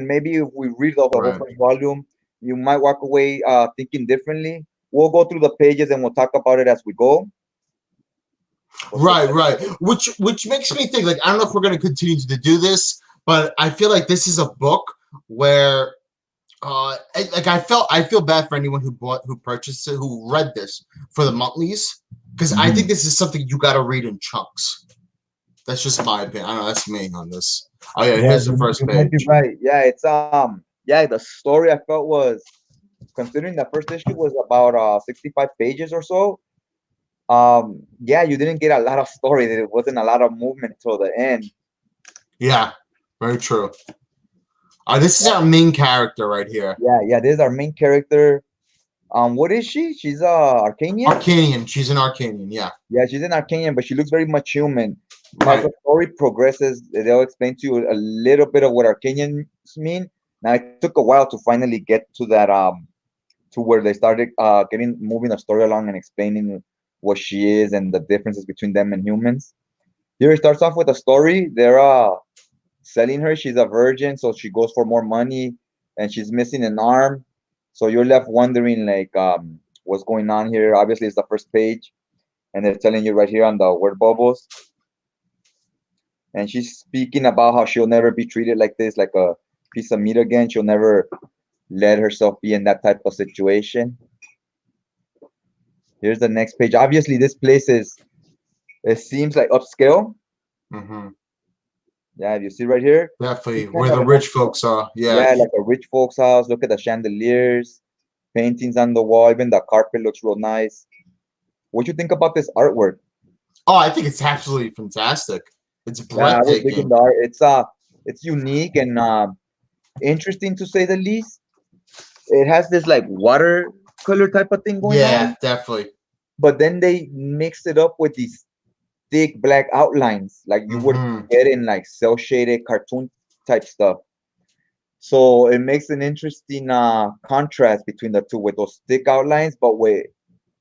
maybe if we read the whole Right. first volume, you might walk away thinking differently. We'll go through the pages and we'll talk about it as we go. So Right, right. Which makes me think, like, I don't know if we're gonna continue to do this, but I feel like this is a book where I feel bad for anyone who purchased it, who read this for the monthlies, because I think Mhm. this is something you gotta read in chunks. That's just my opinion. I don't know, that's me on this. Oh yeah, Yeah, here's the first you might be page. right. Yeah, yeah, the story I felt was, considering the first issue was about 65 pages or so. Yeah, you didn't get a lot of story. There wasn't a lot of movement till the end. Yeah, very true. This is our main character right here. Yeah, this is our main character. What is she? She's Arcanian. Arcanian. She's an Arcanian, yeah. Yeah, she's an Arcanian, but she looks very much human. As Right. the story progresses, they'll explain to you a little bit of what Arcanians mean. Now, it took a while to finally get to that to where they started getting moving the story along and explaining what she is and the differences between them and humans. Here it starts off with a story. They're selling her. She's a virgin, so she goes for more money, and she's missing an arm. So you're left wondering like what's going on here. Obviously, it's the first page, and they're telling you right here on the word bubbles. And she's speaking about how she'll never be treated like this, like a piece of meat again. She'll never let herself be in that type of situation. Here's the next page. Obviously, this place is, it seems like upscale. Mm-hmm. Yeah, you see right here. Definitely. It's kind Where of the rich folks are. Yeah. yeah, like a rich folks house. Look at the chandeliers, paintings on the wall. Even the carpet looks real nice. What you think about this artwork? Oh, I think it's absolutely fantastic. It's Yeah, I was digging breathtaking. the art. It's unique and interesting to say the least. It has this like watercolor type of thing going Yeah, on, definitely. but then they mix it up with these thick black outlines like you would Mm-hmm. get in like cell shaded cartoon type stuff. So it makes an interesting contrast between the two with those thick outlines, but with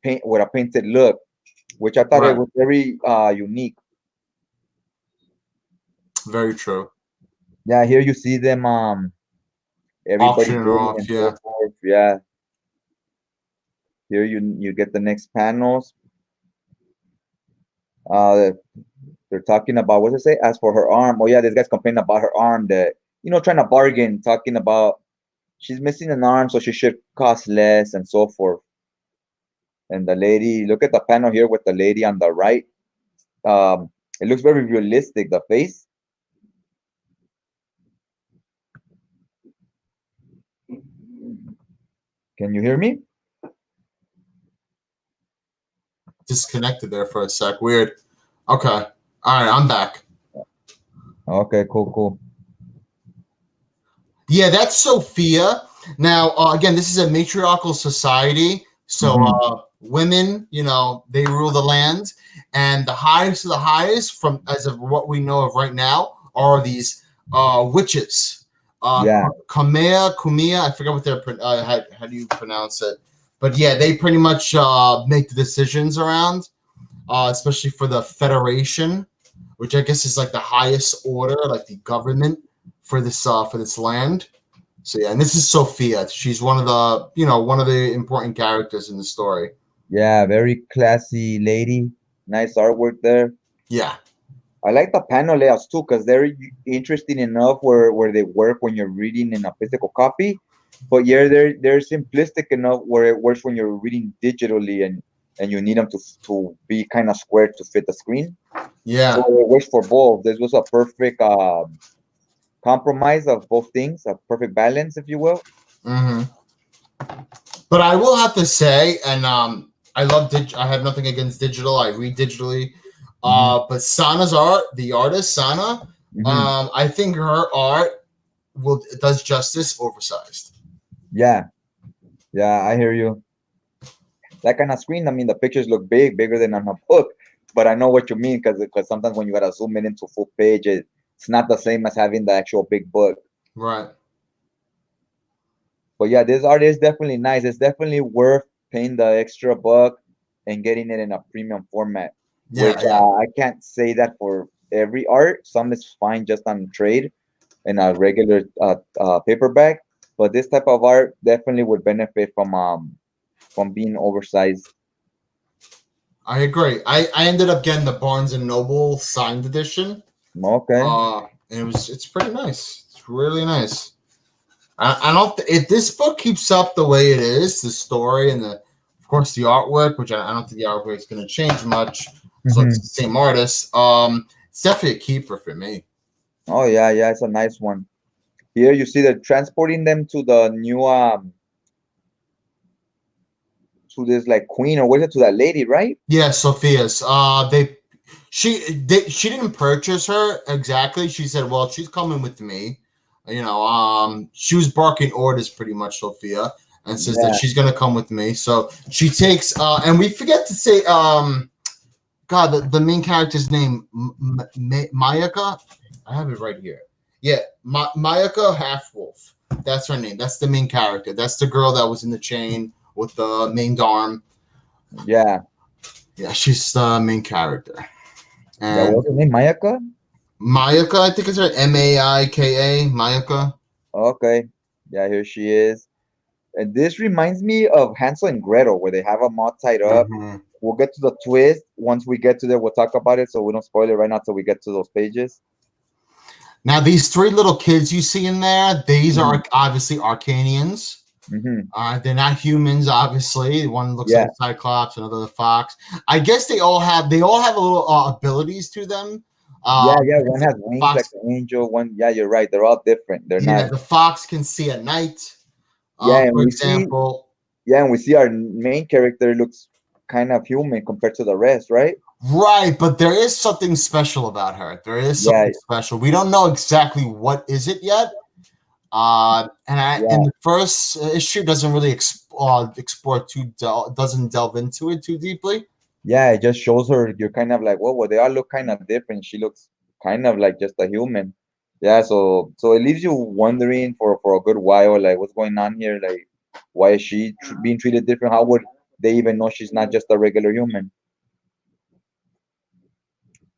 a painted look, which I thought it Right. was very unique. Very true. Yeah, here you see them everybody Auctioning her bidding off. and so Yeah. forth. Yeah, here you get the next panels. Uh, they're talking about what does it say? As for her arm, oh yeah, this guy's complaining about her arm that trying to bargain, talking about she's missing an arm, so she should cost less and so forth. And the lady, look at the panel here with the lady on the right. It looks very realistic. The face. Can you hear me? Disconnected there for a sec. Weird. Okay. All right. I'm back. Okay, cool, cool. Yeah, that's Sophia. Now, again, this is a matriarchal society. So, Hmm. women, they rule the land. And the highest of the highest, from as of what we know of right now, are these witches. Yeah, Kumia, I forget what they're, how do you pronounce it? But yeah, they pretty much make the decisions around, especially for the Federation, which I guess is like the highest order, like the government for this land. So yeah, and this is Sophia. She's one of the important characters in the story. yeah, very classy lady. Nice artwork there. Yeah. I like the panel layouts too because they're interesting enough where they work when you're reading in a physical copy, but yeah, they're simplistic enough where it works when you're reading digitally and you need them to be kind of square to fit the screen. So Yeah. it works for both. This was a perfect compromise of both things, a perfect balance, if you will. Hmm. But I will have to say, and I love I have nothing against digital. I read digitally. Hmm. But Sana's art, the artist Sana, Hmm. I think her art does justice oversized. Yeah, yeah, I hear you. That kind of screen, I mean, the pictures look bigger than on a book, but I know what you mean because sometimes when you gotta zoom in into full page, it's not the same as having the actual big book. Right. But yeah, this art is definitely nice. It's definitely worth paying the extra buck and getting it in a premium format, Yeah. which Yeah. I can't say that for every art. Some is fine just on trade, in a regular paperback. But this type of art definitely would benefit from being oversized. I agree. I ended up getting the Barnes and Noble signed edition. Okay. And it's pretty nice. It's really nice. I don't if this book keeps up the way it is, the story and of course the artwork, which I don't think the artwork is going to change much. So it's the same artist. It's definitely a keeper for me. Oh yeah, yeah, it's a nice one. Here you see they're transporting them to the new to this like queen, or was it to that lady, right? Yeah, Sophia's. She didn't purchase her exactly. She said, "Well, she's coming with me." She was barking orders pretty much, Sophia, and says that Yeah, she's gonna come with me. So she takes. And we forget to say, God, the main character's name, Mayaka. I have it right here. Yeah, Mayaka Half Wolf. That's her name. That's the main character. That's the girl that was in the chain with the main arm. yeah, Yeah, she's the main character. yeah. And What's her name? Mayaka? Mayaka, I think it's her Maika, Mayaka. Okay. Yeah, here she is. And this reminds me of Hansel and Gretel, where they have them all tied up. Mm-hmm. We'll get to the twist once we get to there. We'll talk about it, so we don't spoil it right now till we get to those pages. Now, these three little kids you see in there, these Hmm. are obviously Arcanians. Hmm. They're not humans, obviously. One looks like Yeah, a Cyclops, another the Fox. I guess they all have a little abilities to them. yeah, yeah. One The has wings like Fox, an angel. One, yeah, you're right. They're all different. They're not. yeah, the Fox can see at night. Yeah, and For we see. example, Yeah, and we see our main character looks kind of human compared to the rest, right? right, but there is something special about her. There is Yeah, something special. We don't know exactly what is it yet. And yeah, the first issue doesn't really explore doesn't delve into it too deeply. yeah. It just shows her. You're kind of like, whoa, well, they all look kind of different. She looks kind of like just a human. Yeah, so it leaves you wondering for a good while, like what's going on here? Like, why is she being treated different? How would they even know she's not just a regular human?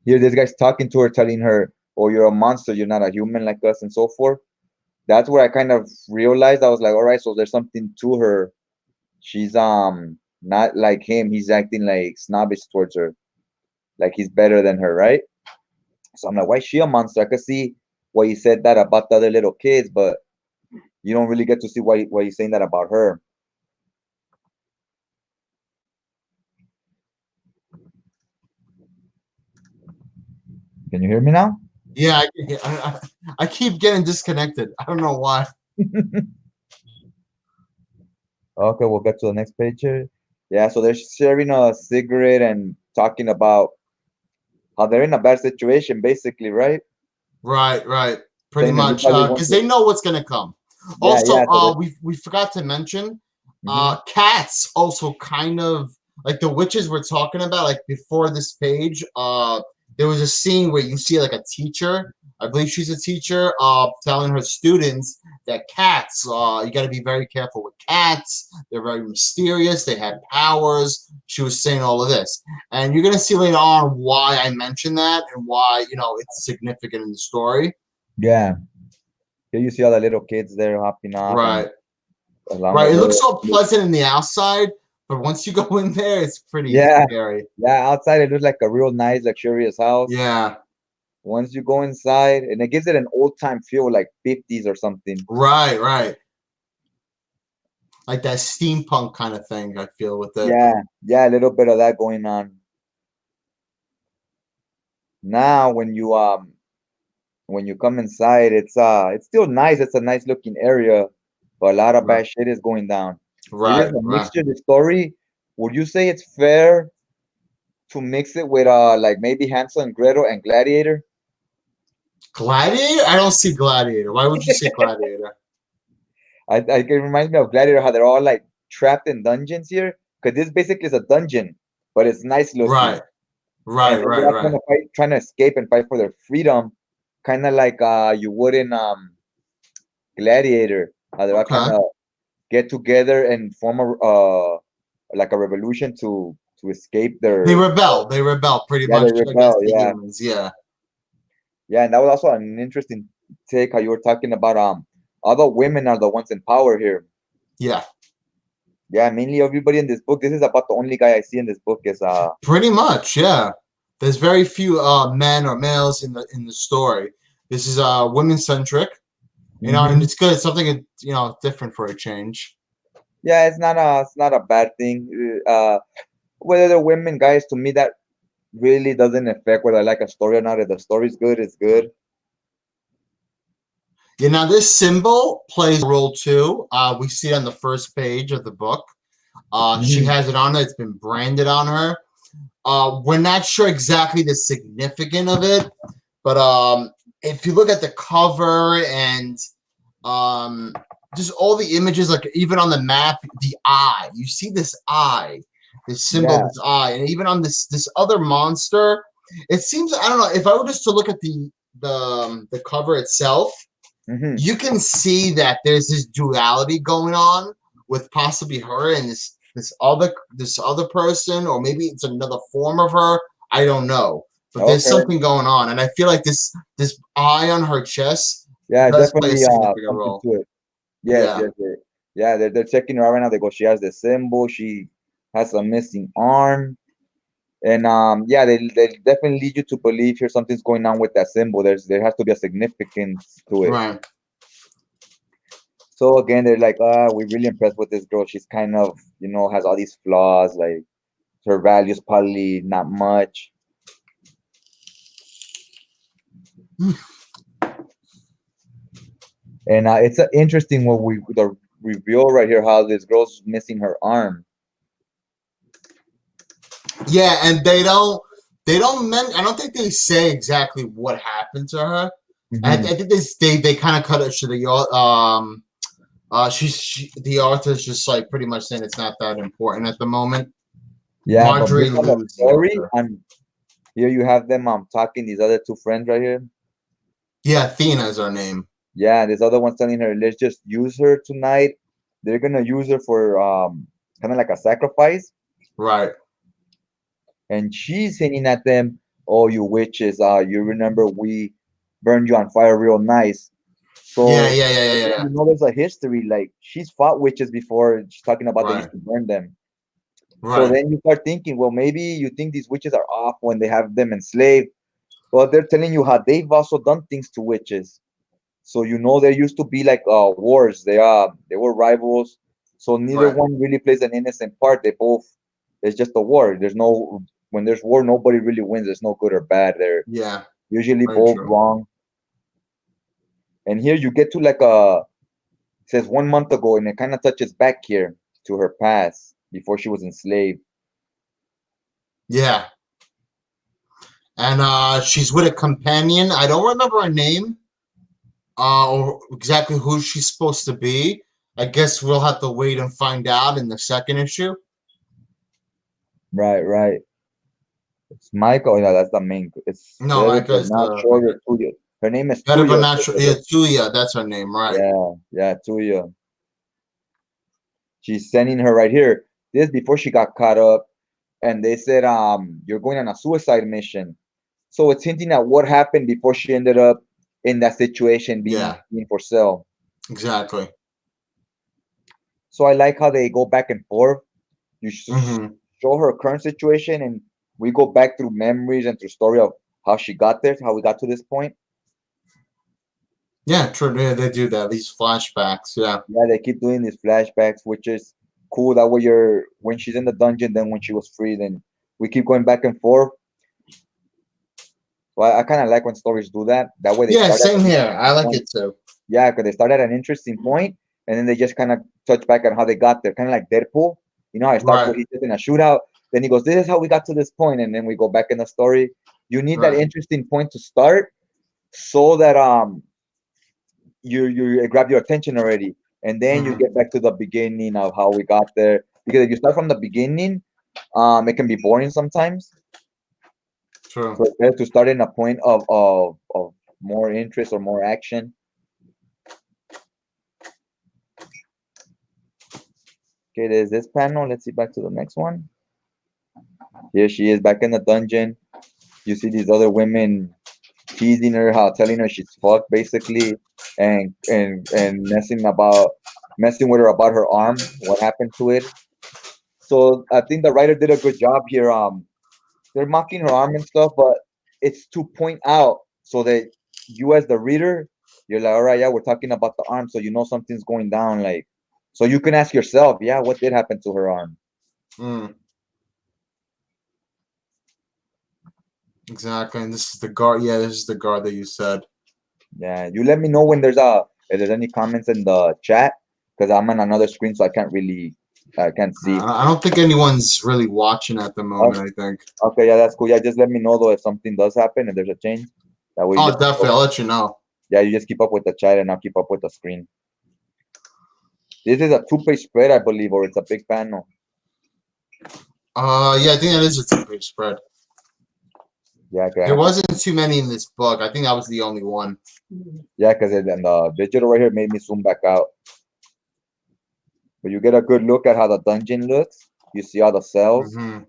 Here, this guy's talking to her, telling her, "Oh, you're a monster. You're not a human like us," and so forth. That's where I kind of realized. I was like, all right, so there's something to her. She's not like him. He's acting like snobbish towards her, like he's better than her, right? So I'm like, why is she a monster? I could see why he said that about the other little kids, but you don't really get to see why he's saying that about her. Can you hear me now? Yeah, I keep getting disconnected. I don't know why. Okay, we'll get to the next page here. Yeah, so they're sharing a cigarette and talking about how they're in a bad situation, basically, right? Right. Pretty Saying that you much, probably want because to. they know what's gonna come. Yeah, Also, yeah. So that. we forgot to mention, Hmm. cats also kind of like the witches we're talking about. Like before this page, there was a scene where you see like a teacher. I believe she's a teacher, telling her students that cats, you got to be very careful with cats. They're very mysterious. They have powers. She was saying all of this. And you're gonna see later on why I mentioned that and why it's significant in the story. Yeah, here you see all the little kids there hopping off, and Right, along right. with It looks little. so pleasant in the outside, but once you go in there, it's pretty Yeah, scary. yeah. Outside it looks like a real nice, luxurious house. Yeah, Once you go inside, and it gives it an old time feel, like 50s or something. right. Like that steampunk kind of thing. I feel with it. Yeah, yeah. A little bit of that going on. Now, when you come inside, it's still nice. It's a nice looking area, but a lot of Right, bad shit is going down. It is right, a right. mixture. The story. Would you say it's fair to mix it with like maybe Hansel and Gretel and Gladiator? Gladiator? I don't see Gladiator. Why would you say Gladiator? It reminds me of Gladiator, how they're all like trapped in dungeons here, because this basically is a dungeon, but it's nice looking, Right, and right, they're right, all trying right. to fight, trying to escape and fight for their freedom, kind of like you would in Gladiator, how they're all trying Okay. to get together and form a like a revolution to escape They their. rebel. They rebel pretty Yeah, they much rebel. against the Yeah, humans. Yeah. yeah, and that was also an interesting take how you were talking about all the women are the ones in power here. Yeah, Yeah, mainly everybody in this book. This is about the only guy I see in this book is pretty much. Yeah, there's very few men or males in the story. This is women centric, and hmm it's good. It's something different for a change. yeah, it's not a bad thing. Whether they're women, guys, to me that really doesn't affect whether I like a story or not. If the story's good, it's good. Yeah, now this symbol plays a role too. We see it on the first page of the book. She hmm has it on her. It's been branded on her. We're not sure exactly the significance of it, but if you look at the cover and um, just all the images, like even on the map, the eye, you see this eye, this symbol, Yeah. this eye, and even on this other monster, it seems, I don't know, if I were just to look at the cover itself, hmm you can see that there's this duality going on with possibly her and this other person, or maybe it's another form of her. I don't know, but there's Okay. something going on, and I feel like this eye on her chest Yeah, does play a definitely significant something role. to it. Yes, Yeah, yes, yes. Yeah, they're checking her out right now. They go, she has the symbol. She has a missing arm. And yeah, they definitely lead you to believe here something's going on with that symbol. There has to be a significance to it. right. So again, they're like, we're really impressed with this girl. She's kind of, has all these flaws. Like her value's probably not much. And it's interesting what we the reveal right here how this girl's missing her arm. Yeah, and I don't think they say exactly what happened to her. I hmm think they kind of cut it to the the author's just like pretty much saying it's not that important at the moment. Yeah, but Marjorie based on the Liu's the story, author. and here you have them talking, these other two friends right here. Yeah, Athena is her name. Yeah, this other one's telling her, let's just use her tonight. They're gonna use her for kind of like a sacrifice. Right. And she's hinting at them, oh, you witches, you remember we burned you on fire real nice. Yeah, So yeah, yeah, yeah, again, yeah. there's a history. Like she's fought witches before. She's talking about they Right. used to burn them. So Right. then you start thinking, well, maybe you think these witches are off when they have them enslaved. But they're telling you how they've also done things to witches. So there used to be like wars. They were rivals. So neither Right. one really plays an innocent part. They both it's just a war. There's no When there's war, nobody really wins. There's no good or bad. They're Yeah. usually Very both true. wrong. And here you get to like it says 1 month ago, and it kind of touches back here to her past before she was enslaved. Yeah. And she's with a companion. I don't remember her name, or exactly who she's supposed to be. I guess we'll have to wait and find out in the second issue. Right, right. It's Michael. No, that's the main. It's No, better Micah but is not the shorter. Tuya. Her name is better but Tuya. not sure. Yeah, Tuya, that's her name, right? Yeah, yeah, Tuya. She's sending her right here. This before she got caught up, and they said, you're going on a suicide mission. So it's hinting at what happened before she ended up in that situation Yeah, being for sale. exactly. So I like how they go back and forth. You hmm show her current situation, and we go back through memories and through story of how she got there, how we got to this point. Yeah, true. They do that. These flashbacks. Yeah, Yeah, they keep doing these flashbacks, which is cool. That way, you're when she's in the dungeon, then when she was free, then we keep going back and forth. So I kind of like when stories do that. That way, they yeah. start at Same an here. I interesting like point. it too. Yeah, because they start at an interesting point, and then they just kind of touch back on how they got there, kind of like Deadpool. You know how it starts Right, with he's just in a shootout, then he goes, "This is how we got to this point," and then we go back in the story. You need that right. interesting point to start, so that you grab your attention already, and then you hmm get back to the beginning of how we got there. Because if you start from the beginning, it can be boring sometimes. True. So it's better to start in a point of more interest or more action. Okay, there's this panel. Let's see back to the next one. Here she is back in the dungeon. You see these other women teasing her, how telling her she's fucked basically, and messing with her about her arm, what happened to it. So I think the writer did a good job here. They're mocking her arm and stuff, but it's to point out so that you as the reader, you're like, all right, yeah, we're talking about the arm, so you know something's going down, like, so you can ask yourself, yeah, what did happen to her arm? Mm, exactly. And this is the guard. Yeah, this is the guard that you said. Yeah, you let me know when if there's any comments in the chat, because I'm on another screen, so I can't see. I don't think anyone's really watching at the moment. Oh, I think. okay, yeah, that's cool. Yeah, just let me know though if something does happen, if there's a change. That way, Oh, definitely. I'll let you know. yeah, you just keep up with the chat, and I'll keep up with the screen. This is a two-page spread, I believe, or it's a big panel. Yeah, I think that is a 2-page spread. Yeah, There wasn't too many in this book. I think that was the only one. yeah, because and the digital right here made me zoom back out. But you get a good look at how the dungeon looks. You see all the cells. Mm-hmm.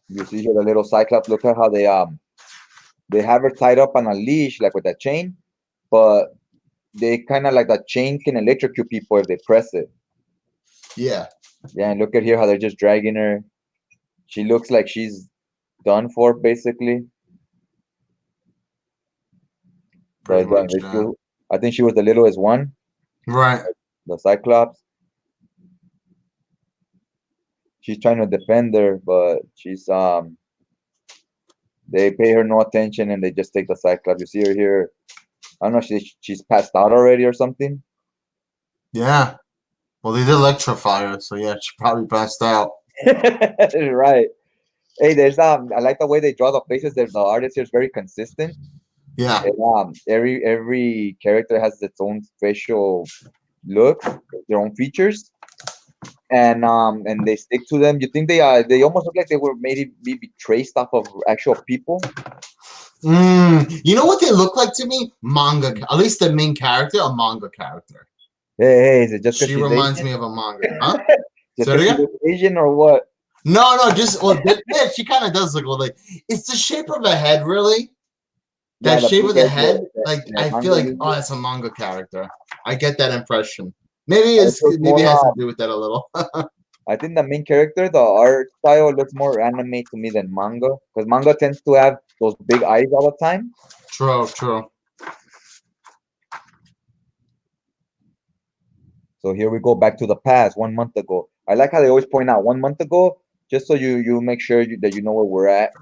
You see here the little Cyclops. Look at how they have her tied up on a leash, like with a chain, but they kind of like the chain can electrocute people if they press it. Yeah. Yeah, and look at here how they're just dragging her. She looks like she's done for, basically. Pretty But much. Yeah. I think she was the littlest one, Right. the Cyclops. She's trying to defend her, but they pay her no attention and they just take the Cyclops. You see her here. I don't know, she's passed out already or something. Yeah. Well, they did electrify her, so yeah, she probably passed out. Right. Hey, there's I like the way they draw the faces. The artist here is very consistent. Yeah. And, every character has its own facial looks, their own features, and they stick to them. You think they almost look like they were maybe traced off of actual people. You know what they look like to me? Manga. At least the main character, a manga character. Hey, is it just because She she's reminds Asian? me of a manga. Huh? Just Say it because she again? looks Asian or what? No, just yeah, she kind of does look like it's the shape of the head, really. Yeah, That the shape big of the head head, that, like that I feel manga like, oh, uses. that's a manga character. I get that impression. Maybe It looks maybe it more. has to do with that a little. I think the main character, the art style looks more anime to me than manga, because manga tends to have those big eyes all the time. True, true. So here we go back to the past, 1 month ago. I like how they always point out 1 month ago, just so you make sure that you know where we're at.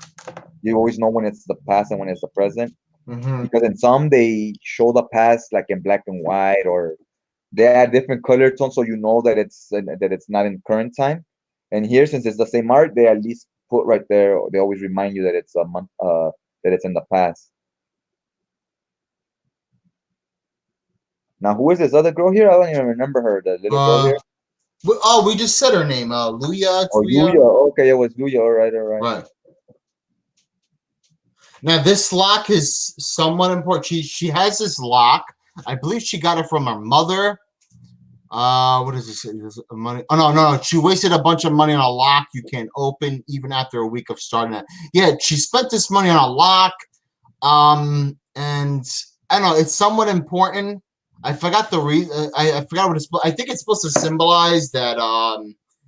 You always know when it's the past and when it's the present, Mm-hmm. because in some they show the past like in black and white, or they add different color tones so you know that it's not in current time. And here, since it's the same art, they at least put right there. They always remind you that it's a month, that it's in the past. Now, who is this other girl here? I don't even remember her. The little girl Uh, here. we just said her name. Luya, Oh, Tuya. Yuya. Okay, it was Yuya. All right, all right. Right. Now this lock is somewhat important. She has this lock. I believe she got it from her mother. What is this? Is this money? Oh no. She wasted a bunch of money on a lock you can't open even after a week of starting it. Yeah, she spent this money on a lock. And I don't know. It's somewhat important. I forgot the reason. I forgot what it's. I think it's supposed to symbolize that.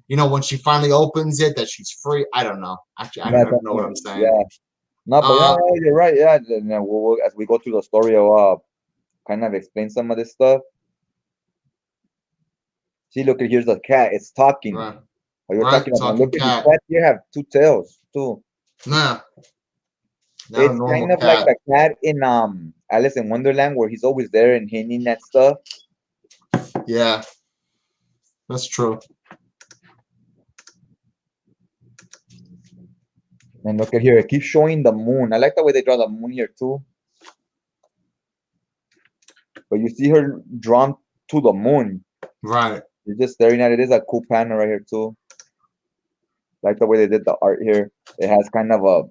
When she finally opens it, that she's free. I don't know. Actually, I don't Yeah, even know what I'm saying. yeah. No, but yeah, Uh, yeah, you're right. Yeah, then, as we go through the story, I'll kind of explain some of this stuff. See, look at here's the cat. It's talking. right, Oh, you're right. talking about. Talking Look at these cat. cats. You have two tails too. Nah, not a It's normal kind of like cat. the cat in Alice in Wonderland, where he's always there and hinting at stuff. Yeah, that's true. And look at here, it keeps showing the moon. I like the way they draw the moon here too. But you see her drawn to the moon. Right. You're just staring at it. It is a cool panel right here too. Like the way they did the art here. It has kind of a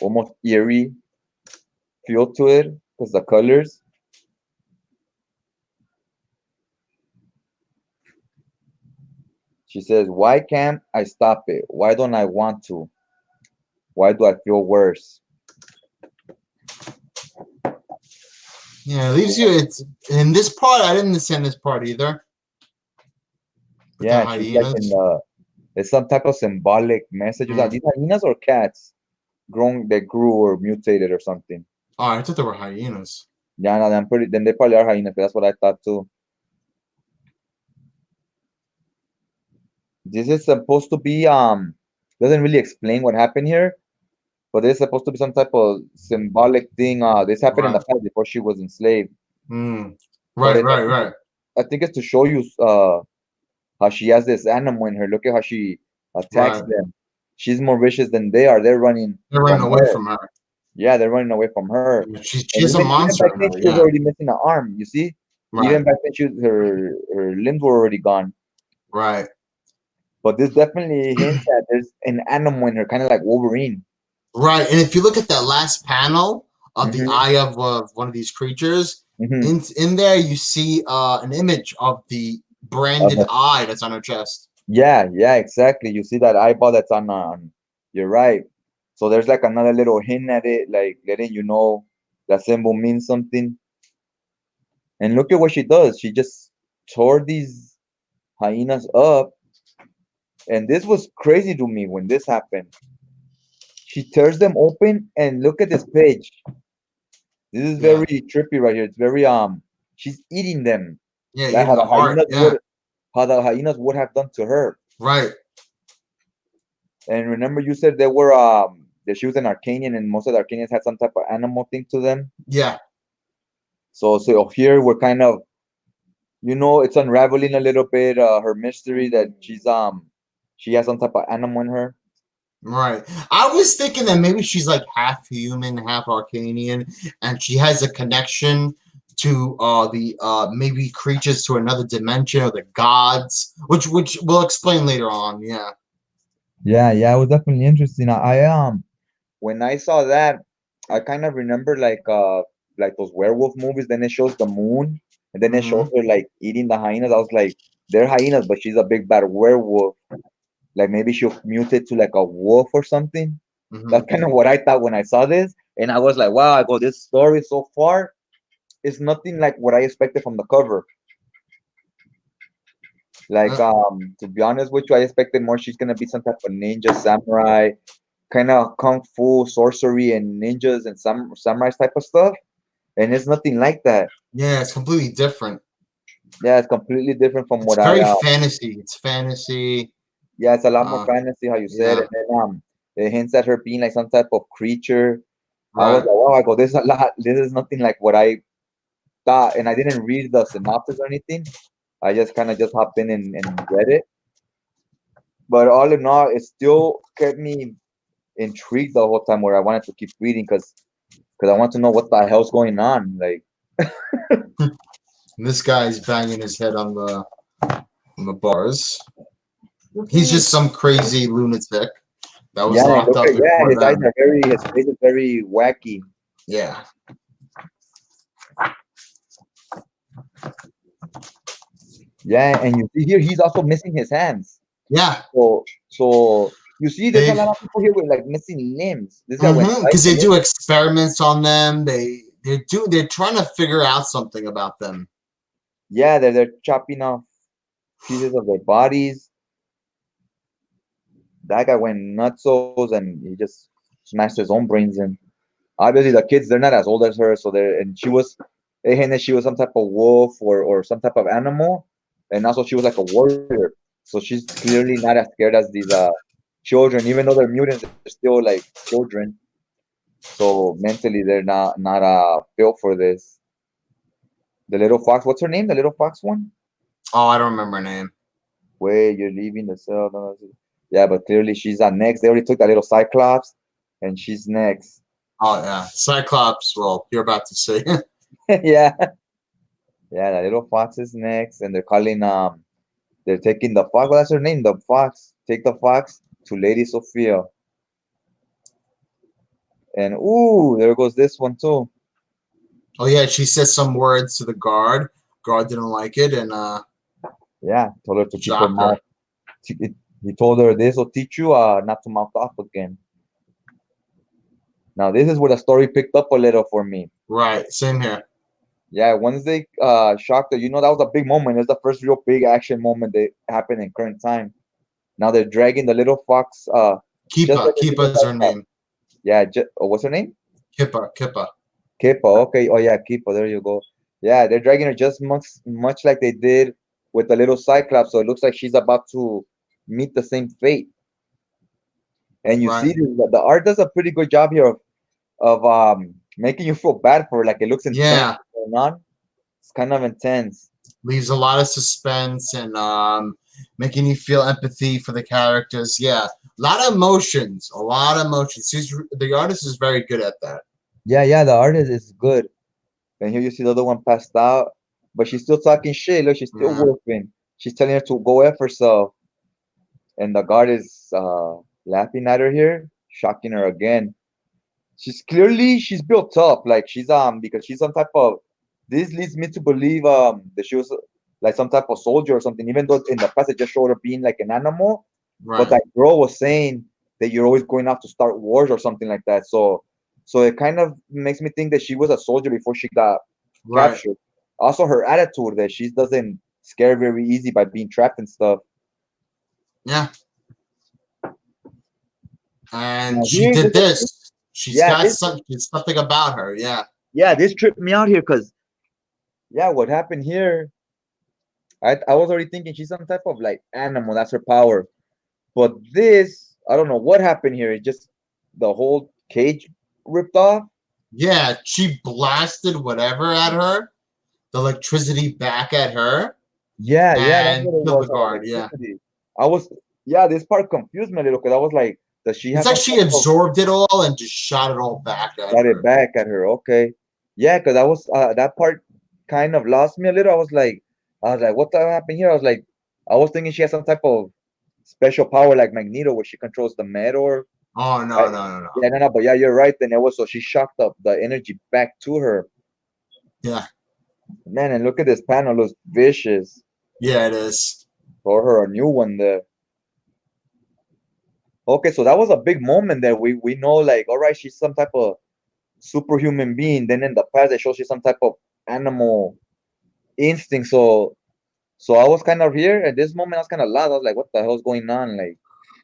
almost eerie feel to it because the colors. She says, "Why can't I stop it? Why don't I want to?" Why do I feel worse? Yeah, it leaves you. It's in this part. I didn't understand this part either. With the Yeah, she's like in hyenas. the. It's some type of symbolic messages. Are Mm. these hyenas or cats? Grown, they grew or mutated or something. Oh, I thought they were hyenas. Yeah, no, I'm pretty. Then they probably are hyenas. 'Cause that's what I thought too. This is supposed to be doesn't really explain what happened here, but it's supposed to be some type of symbolic thing. This happened in Right. the past before she was enslaved. Mm. But Right. Right. Right. I think it's to show you how she has this animal in her. Look at how she attacks Right. them. She's more vicious than they are. They're running They're running from away her. from her. Yeah, they're running away from her. She And has a even monster back in then, her. she was Yeah. already missing an arm. You see, even Right. back then, her limbs were already gone. Right. But this definitely hints at there's an animal in her, kind of like Wolverine. Right. And if you look at that last panel of the Hmm. eye of one of these creatures, Hmm. in there you see an image of the branded eye that's on her chest. Yeah, yeah, exactly. You see that eyeball that's on. You're right. So there's like another little hint at it, like letting you know that symbol means something. And look at what she does. She just tore these hyenas up. And this was crazy to me when this happened. She tears them open and look at this page. This is Yeah. very trippy right here. It's very she's eating them. Yeah. Like Eating the heart. Yeah. how the hyenas would have done to her. Right. And remember you said there were that she was an Arcanian and most of the Arcanians had some type of animal thing to them. Yeah. So here we're kind of it's unraveling a little bit her mystery that she has some type of animal in her. Right. I was thinking that maybe she's like half human, half Arcanian, and she has a connection to the maybe creatures to another dimension or the gods, which we'll explain later on. Yeah. Yeah, yeah, it was definitely interesting. When I saw that, I kind of remember like those werewolf movies. Then it shows the moon, and then it shows Mm-hmm. her like eating the hyenas. I was like, they're hyenas, but she's a big bad werewolf. Like maybe she'll mutate to like a wolf or something. Mm-hmm. That's kind of what I thought when I saw this, and I was like, wow. I go, this story so far is nothing like what I expected from the cover. Like to be honest with you, I expected more. She's gonna be some type of ninja samurai, kind of kung fu, sorcery, and ninjas and some samurai type of stuff. And it's nothing like that. Yeah, it's completely different. Yeah, it's completely different from It's what very fantasy. It's fantasy. yeah, it's a lot more Uh, fantasy how you said. yeah. And then it hints at her being like some type of creature. I was Right. like, wow, I go, this is a lot. This is nothing like what I thought. And I didn't read the synopsis or anything. I just kind of just hopped in and read it. But all in all, it still kept me intrigued the whole time where I wanted to keep reading because I want to know what the hell's going on. Like, And this guy's banging his head on the bars. He's just some crazy lunatic that was yeah, and locked look up at before his eyes them. are his face is very wacky. Yeah. Yeah, and you see here he's also missing his hands. Yeah. So you see, there's a They lot of people here with like missing limbs. This guy went because they biking. do experiments on them. They're trying to figure out something about them. Yeah, they're chopping off pieces of their bodies. That guy went nutsos and he just smashed his own brains in. Obviously, the kids they're not as old as her, so they're and she was some type of wolf or some type of animal, and also she was like a warrior. So she's clearly not as scared as these children, even though they're mutants, they're still like children. So mentally, they're not built for this. The little fox, what's her name? The little fox one? Oh, I don't remember her name. Wait, you're leaving the cell. No, yeah, but clearly she's next. They already took that little Cyclops, and she's next. Oh yeah, Cyclops. Well, you're about to see. Yeah, yeah, the little fox is next, and they're taking the fox. What's her name? The fox. Take the fox to Lady Sophia, and ooh, there goes this one too. Oh yeah, she said some words to the guard. Guard didn't like it and Yeah, told her to keep her shocked her. mouth. He told her this will teach you not to mouth off again. Now this is where the story picked up a little for me. Right. Same here. Yeah, once they shocked her, that was a big moment. It's the first real big action moment that happened in current time. Now they're dragging the little fox, just Kipa. like they did Kipa in is that her shop. name. Yeah, what's her name? Kippa. Kippa. Kipo. Okay. Oh yeah, Kipo. There you go. Yeah, they're dragging her just much like they did with the little Cyclops. So it looks like she's about to meet the same fate. And you Right. see the art does a pretty good job here of making you feel bad for her. Like it looks intense Yeah. going on. It's kind of intense. Leaves a lot of suspense and making you feel empathy for the characters. Yeah. A lot of emotions. A lot of emotions. The artist is very good at that. Yeah, yeah, the artist is good. And here you see the other one passed out, but she's still talking shit. Look, she's still Yeah. whooping. She's telling her to go F herself. And the guard is laughing at her here, shocking her again. She's built up, like she's because she's some type of this leads me to believe that she was like some type of soldier or something, even though in the past it just showed her being like an animal. But Right. that girl was saying that you're always going out to start wars or something like that. So it kind of makes me think that she was a soldier before she got Right. captured. Also her attitude that she doesn't scare very easy by being trapped and stuff. Yeah. And Now she here did there's this. She's yeah, got something about her. Yeah. this tripped me out here because yeah, what happened here? I was already thinking she's some type of like animal. That's her power. But this, I don't know what happened here. It just the whole cage ripped off. Yeah. She blasted whatever at her, the electricity back at her, Yeah, yeah, that's and what it killed was. the guard. Yeah. Electricity. I was, yeah, this part confused me a little because I was like, does she It's have like some she type of absorbed it all and just shot it all back at got it her. back at her? Okay, yeah, because I was that part kind of lost me a little. I was like, what the happened here? I was thinking she has some type of special power like Magneto, where she controls the metal. Oh I, no, no, no, no. yeah, no, but yeah, you're right. Then it was so she shocked up the energy back to her. Yeah. Man, and look at this panel, looks vicious. Yeah, it is. For her a new one there. Okay, so that was a big moment there. We know like, all right, she's some type of superhuman being. Then in the past, they show she's some type of animal instinct. So I was kind of here at this moment. I was kind of lost. I was like, what the hell's going on? Like,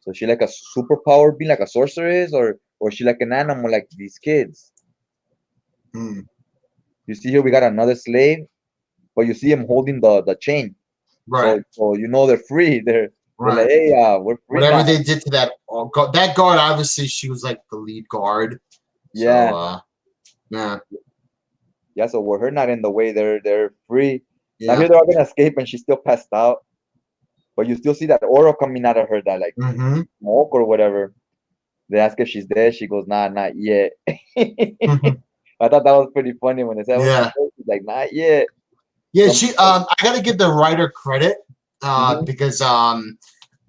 so she like a superpower being like a sorceress, or she like an animal like these kids? Hmm. You see here we got another slave, but you see him holding the chain. Right. So they're free. They're like, Right. hey, we're free Whatever now. they did to that guard, obviously she was like the lead guard. So Yeah, yeah, yeah. So with her not in the way, they're free. Now here yeah. they're all gonna escape, and she's still passed out. But you still see that aura coming out of her, that like Mm-hmm. smoke or whatever. They ask if she's dead. She goes, nah, not yet. I thought that was pretty funny when they said, "Oh, she's Yeah. dead." She's like, not yet. Yeah, Some, she I gotta give the writer credit Mhm. because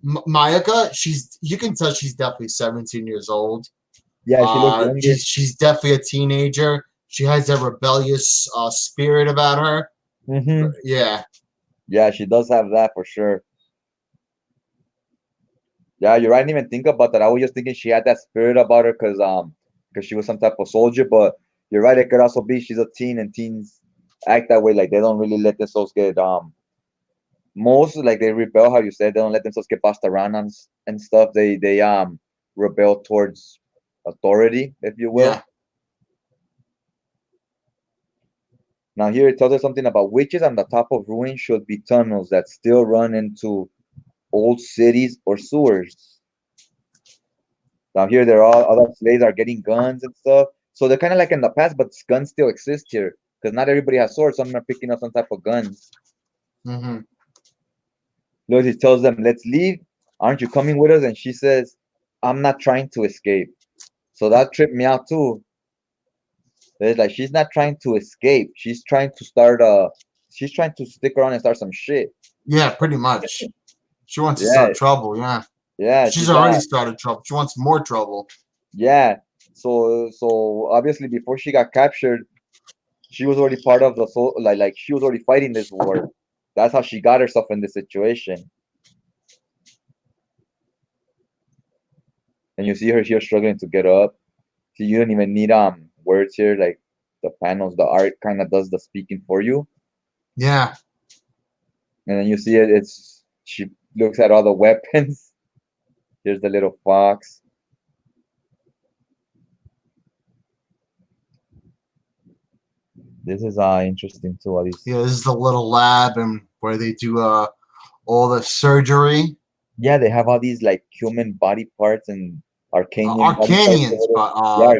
Mayaka, you can tell she's definitely 17 years old. Yeah, she looks younger. She's definitely a teenager. She has a rebellious spirit about her. Hmm. Yeah. Yeah, she does have that for sure. Yeah, you're right. I didn't even think about that. I was just thinking she had that spirit about her because she was some type of soldier. But you're right. It could also be she's a teen, and teens act that way. Like they don't really let themselves get most like they rebel. How you said they don't let themselves get passed around and stuff. They rebel towards authority, if you Yeah. will. Now here it tells us something about witches on the top of ruins should be tunnels that still run into old cities or sewers. Now here they're all other slaves are getting guns and stuff. So they're kind of like in the past, but guns still exist here because not everybody has swords. Some are picking up some type of guns. Mm-hmm. Look, he tells them, "Let's leave. Aren't you coming with us?" And she says, "I'm not trying to escape." So that tripped me out too. It's like she's not trying to escape. She's trying to stick around and start some shit. Yeah, pretty much. She wants to Yeah, start trouble. Yeah. yeah, She's she's already started trouble. She wants more trouble. yeah. So obviously before she got captured, she was already part of the like she was already fighting this war. That's how she got herself in this situation. And you see her here struggling to get up. So you don't even need words here. Like the panels, the art kind of does the speaking for you. Yeah. And then you see it. It's she looks at all the weapons. Here's the little fox. This is interesting too. All these. Yeah, this is the little lab and where they do all the surgery. Yeah, they have all these like human body parts and Arcanian body parts. Or Arcanians, whatever. but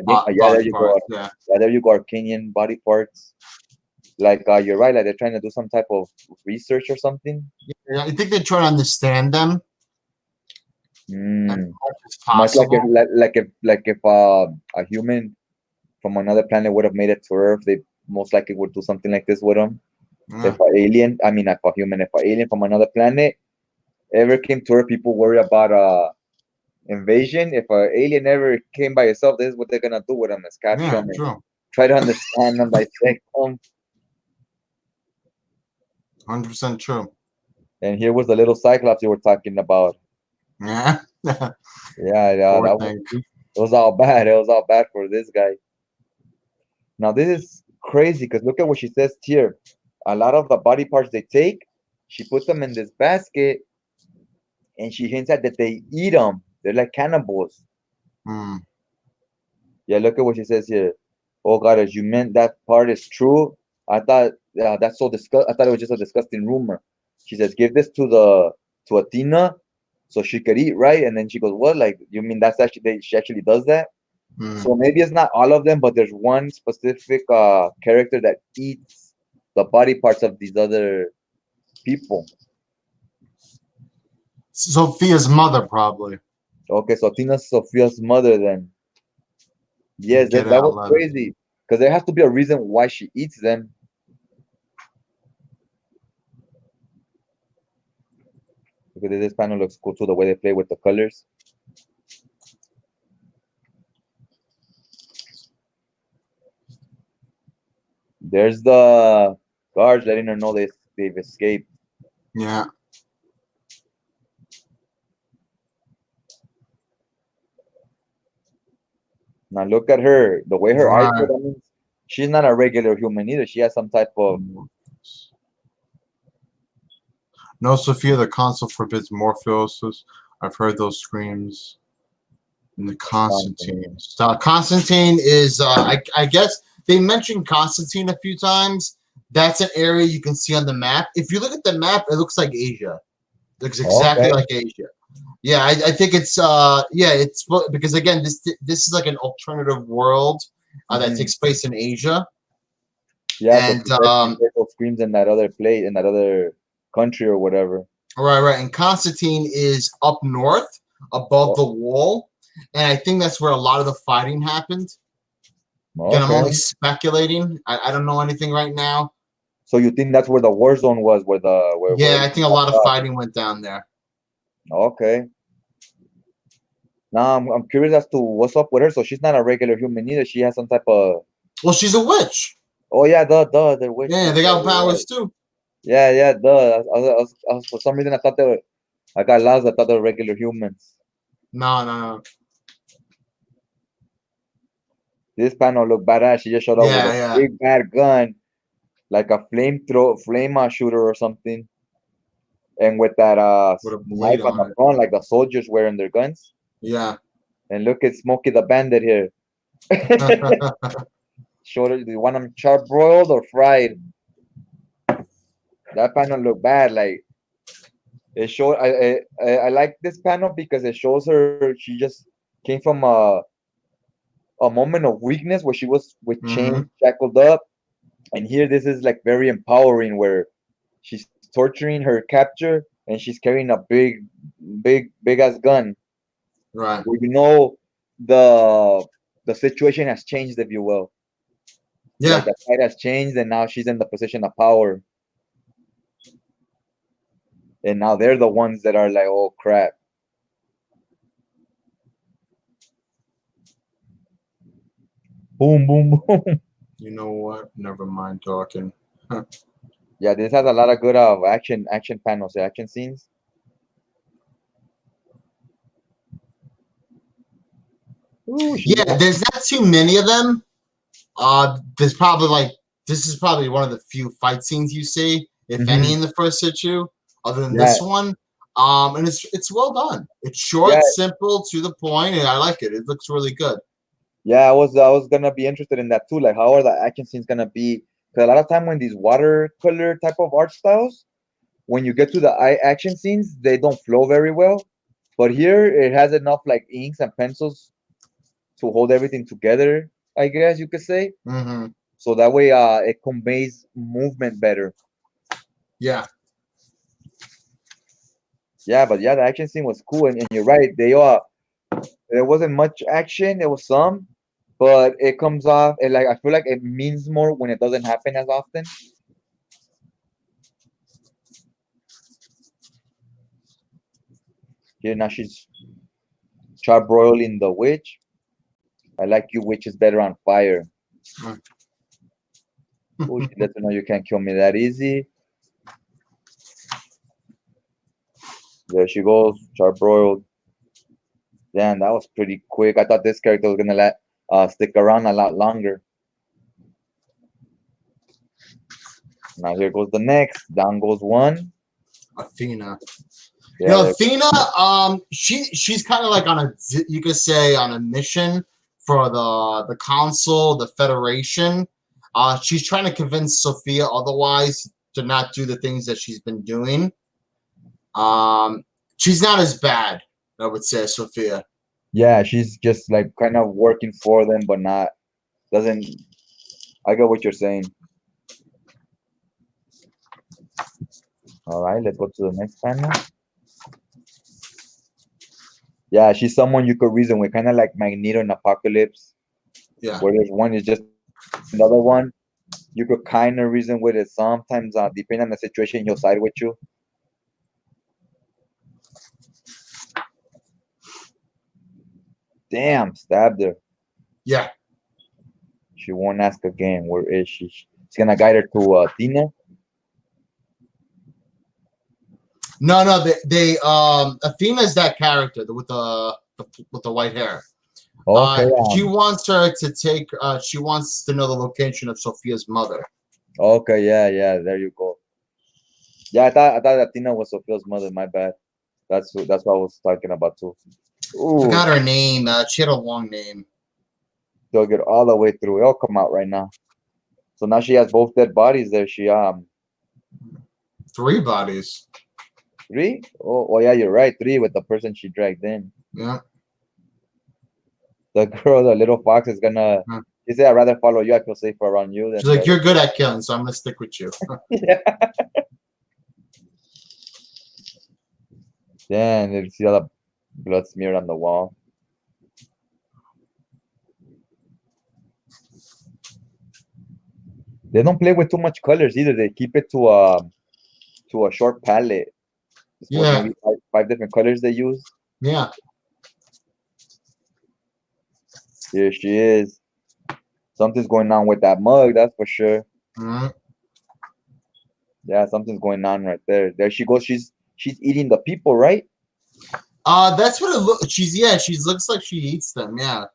Yeah, yeah, there body you go. parts. Yeah. Yeah, there you go. Arcanian body parts. Like you're right. Like they're trying to do some type of research or something. Yeah, I think they try to understand them as Mm. much as Much like if possible. a human from another planet would have made it to Earth, they most likely would do something like this with them. Yeah. If a alien, I mean, if a human, if a alien from another planet ever came to Earth, people worry about invasion. If a alien ever came by itself, this is what they're gonna do with them: is capture Yeah, them and true. try to understand them, dissect them. 100% true. And here was the little Cyclops you were talking about. Yeah. Yeah, yeah, Poor thing. it was all bad. It was all bad for this guy. Now this is crazy because look at what she says here. A lot of the body parts they take, she puts them in this basket, and she hints at that they eat them. They're like cannibals. Mm. Yeah, look at what she says here. Oh God, as you meant that part is true. I thought that's so disgust. I thought it was just a disgusting rumor. She says, give this to Athena, so she could eat, right? And then she goes, what? Like you mean that's actually she actually does that? Mm. So maybe it's not all of them, but there's one specific character that eats the body parts of these other people. Sophia's mother, probably. Okay, so Athena's Sophia's mother then. And Yes, get that out was letter. crazy. Because there has to be a reason why she eats them. Because this panel looks cool too, the way they play with the colors. There's the guards letting her know they've escaped. Yeah. Now look at her, the way her eyes look. Right. I mean, she's not a regular human either. She has some type of. No, Sophia, the council forbids morphosis. I've heard those screams. And the Constantine. Constantine is, I guess, they mentioned Constantine a few times. That's an area you can see on the map. If you look at the map, it looks like Asia. It looks exactly Okay. like Asia. Yeah, I think it's yeah, it's because again, this is like an alternative world that Mhm. takes place in Asia, Yeah, because and she said she heard those screams in that other place, in that other country or whatever. right, and Constantine is up north above Oh, the wall, and I think that's where a lot of the fighting happened. Again, I'm only okay. speculating. I don't know anything right now. So you think that's where the war zone was, where Yeah, I everything think a lot of popped up? fighting went down there. Okay. Now I'm curious as to what's up with her. So she's not a regular human either. She has some type of. Well, she's a witch. Oh yeah, the witch Yeah, thing. they Yeah, got you're powers right. too. Yeah, yeah, for some reason I thought they were. I got lost. I thought they were regular humans. No. This panel looked badass. She just showed up with a Yeah. big bad gun, like a flame shooter or something, and with that With a blade knife on the on front, like the soldiers wearing their guns. it. And look at Smokey the Bandit here. Yeah. Shorter, do you want them charbroiled or fried? That panel look bad. Like it showed. I like this panel because it shows her. She just came from a moment of weakness where she was with chains hmm shackled up, and here this is like very empowering where she's torturing her capture and she's carrying a big ass gun. Right. Where you know the situation has changed, if you will. Like Yeah. the fight has changed, and now she's in the position of power. And now they're the ones that are like, oh crap. Boom, boom, boom. You know what? Never mind talking. Yeah, this has a lot of good action panels, action scenes. Ooh, she Yeah, there's not too many of them. There's probably like this is probably one of the few fight scenes you see, if any, hmm in the first issue, other than Yeah, this one. And it's well done. It's yeah, short, simple, to the point, and I like it. It looks really good. yeah. I was gonna be interested in that too. Like, how are the action scenes gonna be? Because a lot of time when these watercolor type of art styles, when you get to the action scenes, they don't flow very well. But here, it has enough like inks and pencils to hold everything together. I guess you could say. Hmm. So that way, it conveys movement better. Yeah. Yeah, but yeah, the action scene was cool, and you're right. There wasn't much action. There was some, but it comes off. It like I feel like it means more when it doesn't happen as often. Here now she's charbroiling the witch. I like you witches better on fire. Oh, she lets her know you can't kill me that easy. There she goes, charbroiled. Damn, that was pretty quick. I thought this character was gonna let stick around a lot longer. Now here goes the next. Down goes one. Athena. You Yeah, know, Athena, she's kind of like on a, you could say, on a mission for the council, the Federation. She's trying to convince Sophia otherwise to not do the things that she's been doing. Um, she's not as bad, I would say, Sophia. yeah, she's just like kind of working for them, but not doesn't. I get what you're saying. All right, let's go to the next panel. Yeah, she's someone you could reason with, kind of like Magneto in Apocalypse, Yeah. where there's one is just another one. You could kind of reason with it. Sometimes, depending on the situation, he'll side with you. Damn, stabbed her. Yeah. She won't ask again. Where is she? She's gonna guide her to Tina. No, Athena's that character with the white hair. Okay, She wants her to take. She wants to know the location of Sophia's mother. okay, yeah, yeah. There you go. Yeah, I thought that Tina was Sophia's mother. My bad. That's what I was talking about too. Ooh, Forgot her name. She had a long name. dug it all the way through. It'll come out right now. So now she has both dead bodies there. She 3 bodies. three? Oh yeah, you're right. Three with the person she dragged in. Yeah. The girl, the little fox is gonna. Huh. She said, "I'd rather follow you. I feel safer around you She's than the like, other." you're good at killing, so I'm gonna stick with you. Yeah. Damn, you see all the blood smeared on the wall. They don't play with too much colors either. They keep it to a short palette. It's what Yeah. maybe five different colors they use. Yeah. Here she is. Something's going on with that mug, that's for sure. Mhm. Yeah, something's going on right there. There she goes. She's eating the people, right? That's what it looks. She looks like she eats them. Yeah.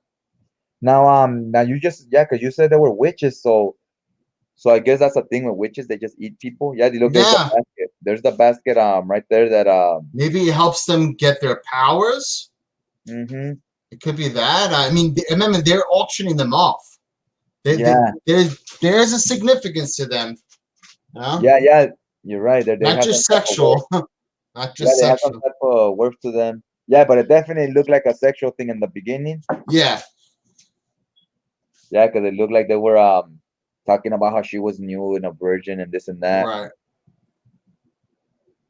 Now you just yeah, because you said they were witches, so I guess that's the thing with witches. They just eat people. Yeah, look, there's the Yeah. basket. There's the basket right there that Maybe it helps them get their powers. mm-hmm. It could be that. I mean, remember they're auctioning them off. Yeah, There's a significance to them. You know? yeah, you're right. They Not have some just type of worth. sexual. Not Yeah, just they have some sexual. type of worth to them. Yeah, but it definitely looked like a sexual thing in the beginning. Yeah. Yeah, because it looked like they were talking about how she was new and a virgin and this and that. Right.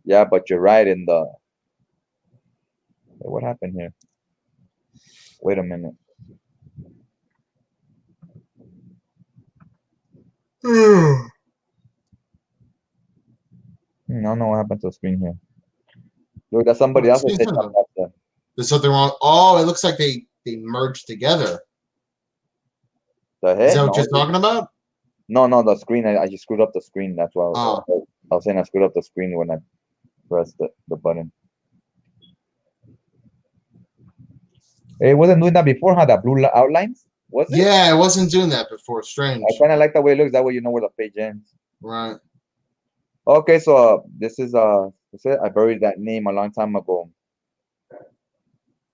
Yeah, but you're right in the Wait, what happened here? Wait a minute. I don't know what happened to the screen here. Look, that's somebody else that said Chapata. There's something wrong. Oh, it looks like they merged together. The Is head? that what No, you're talking about? no, the screen. I just screwed up the screen. That's why Oh. I was saying I screwed up the screen when I pressed the button. It wasn't doing that before, huh? That blue outlines, was it? Yeah, I wasn't doing that before. I Strange. kind of like the way it looks. That way you know where the page ends. Right. Okay, so this is what's it? I buried that name a long time ago.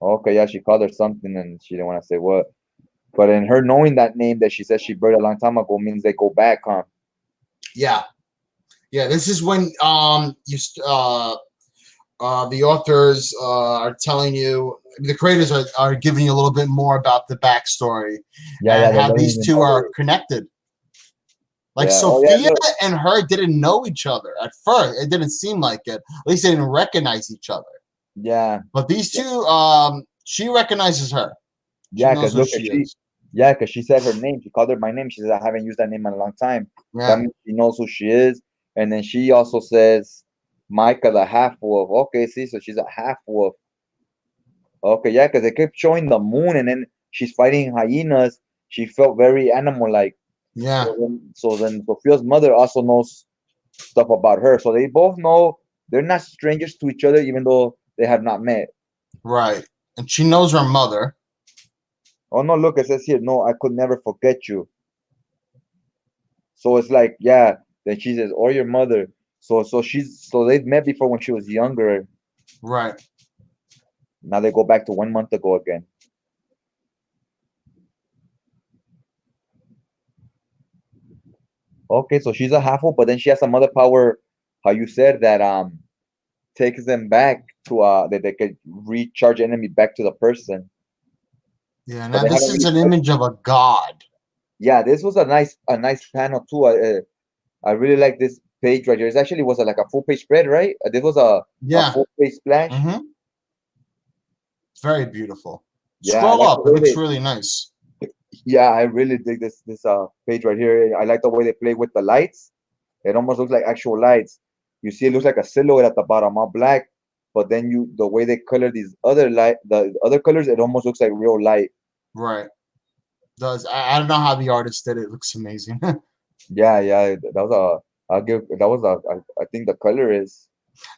Okay, yeah, she called her something and she didn't want to say what. But in her knowing that name that she said she buried a long time ago means they go back, huh? Yeah. Yeah. This is when the authors are telling you, the creators are giving you a little bit more about the backstory Yeah, yeah, and they're how letting these you two know. are connected. Like Yeah. Oh yeah, Sophia look. and her didn't know each other at first. It didn't seem like it. At least they didn't recognize each other. Yeah. But these Yeah, two, she recognizes her. She yeah, knows because who look, she is. yeah, because she said her name. She called her by name. She said, I haven't used that name in a long time. That Yeah. means she knows who she is. And then she also says, Micah, the half wolf. Okay, see, so she's a half wolf. Okay, yeah, because they kept showing the moon and then she's fighting hyenas. She felt very animal like. Yeah. So then Sophia's mother also knows stuff about her. So they both know they're not strangers to each other, even though they have not met. Right. And she knows her mother. Oh no, look, it says here, no, I could never forget you. So it's like, yeah. Then she says, or your mother. So they've met before when she was younger. Right. Now they go back to 1 month ago again. Okay, so she's a half wolf, but then she has some other power. How you said that takes them back to that they could recharge enemy back to the person. Yeah. But Now they this haven't is really an touched. image of a god. Yeah, this was a nice panel too. I really like this page right here. It actually was like a full page spread, right? This was a Yeah. full page splash. Mm-hmm. It's very beautiful. Yeah, I Scroll like the up. It way looks they. really nice. Yeah, I really dig this page right here. I like the way they play with the lights. It almost looks like actual lights. You see, it looks like a silhouette at the bottom, all black. But then the way they color these the other colors, it almost looks like real light. Right. Does I don't know how the artist did it. It looks amazing. Yeah, yeah, that was a. I'll give that was a. I think the color is.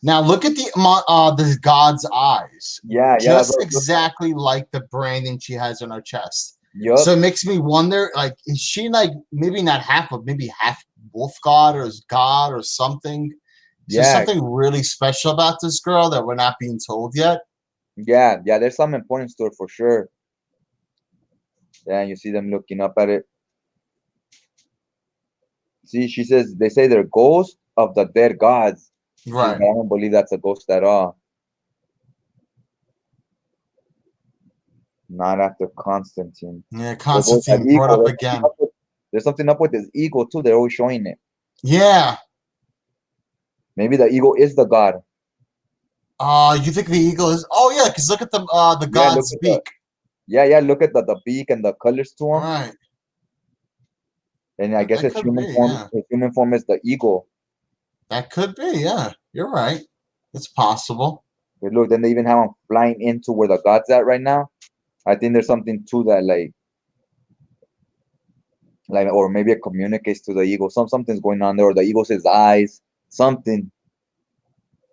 Now look at the god's eyes, Yeah, yeah, that's just what I was looking at. exactly like the branding she has on her chest. So Yup. it makes me wonder, like, is she like maybe not half, but maybe half wolf god or is god or something? Is there Yeah, something really special about this girl that we're not being told yet? yeah, yeah. There's some importance to it for sure. Yeah, you see them looking up at it. See, she says they say they're ghosts of the dead gods. She's, Right. I don't believe that's a ghost at all. Not after Constantine. Yeah, There goes that Constantine brought ego. up There's something again. up with, there's something up with his ego too. They're always showing it. Yeah. Maybe the ego is the god. You think the eagle is? Oh yeah, because look at the Yeah, look god's at the beak. yeah, yeah. Look at the beak and the colors to him. Right. And I guess That his could human be. form. Yeah. His human form is the ego. That could be. Yeah. You're right. It's possible. But look, then they even have him flying into where the god's at right now. I think there's something to that, like, or maybe it communicates to the ego. Something's going on there, or the ego's his eyes. Something.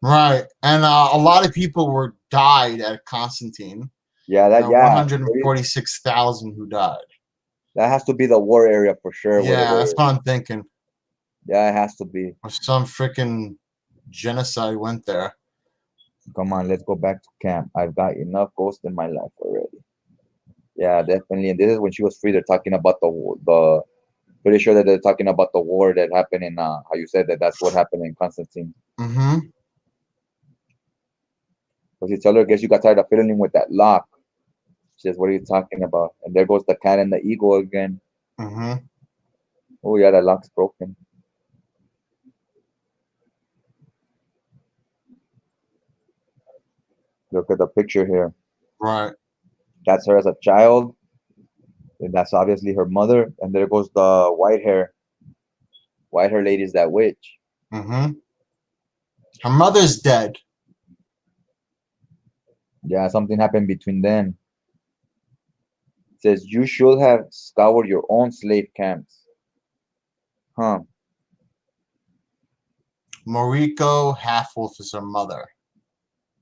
Right. And a lot of people were died at Constantine. Yeah, that One yeah, hundred forty-six thousand who died. that has to be the war area for sure. Where they Yeah, that's were. what I'm thinking. Yeah, it has to be. Or some freaking genocide went there. Come on, let's go back to camp. I've got enough ghosts in my life already. Yeah, definitely. And this is when she was free. They're talking about the. Pretty sure that they're talking about the war that happened in how you said that that's what happened in Constantine. Mm-hmm. Because he tell her, I guess you got tired of fiddling with that lock. She says, what are you talking about? And there goes the cat and the eagle again. Mm-hmm. Oh yeah, that lock's broken. Look at the picture here. Right. That's her as a child. And that's obviously her mother. And there goes the white hair. White hair lady's that witch. Mm-hmm. Her mother's dead. Yeah, something happened between them. It says you should have scoured your own slave camps. Huh. Moriko Half-Wolf is her mother.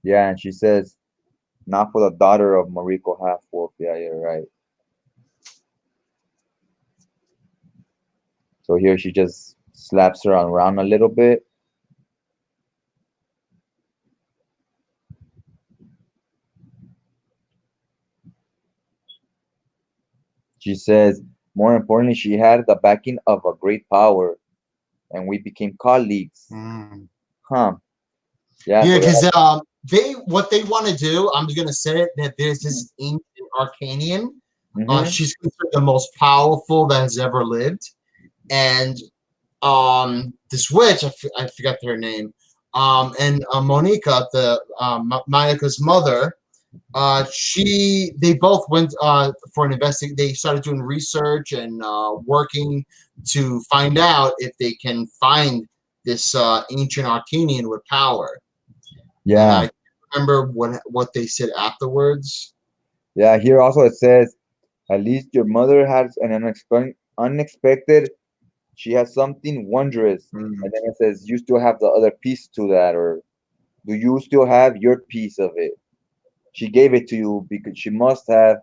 Yeah, and she says Not for the daughter of Mariko Half Wolf. Yeah, you're right. So here she just slaps her around a little bit. She says, more importantly, she had the backing of a great power, and we became colleagues. Mm. Huh? Yeah. Yeah, So because that. they what they want to do. I'm just gonna say it that there's this ancient Arcanian. Mm-hmm. She's considered the most powerful that has ever lived, and this witch I forgot her name. And Monica, the Monica's mother, they both went for an investigation. They started doing research and working to find out if they can find this ancient Arcanian with power. And Yeah. I remember what they said afterwards. Yeah. Here also it says, at least your mother has an unexpected. She has something wondrous, Mm. and then it says, you still have the other piece to that, or do you still have your piece of it? She gave it to you because she must have,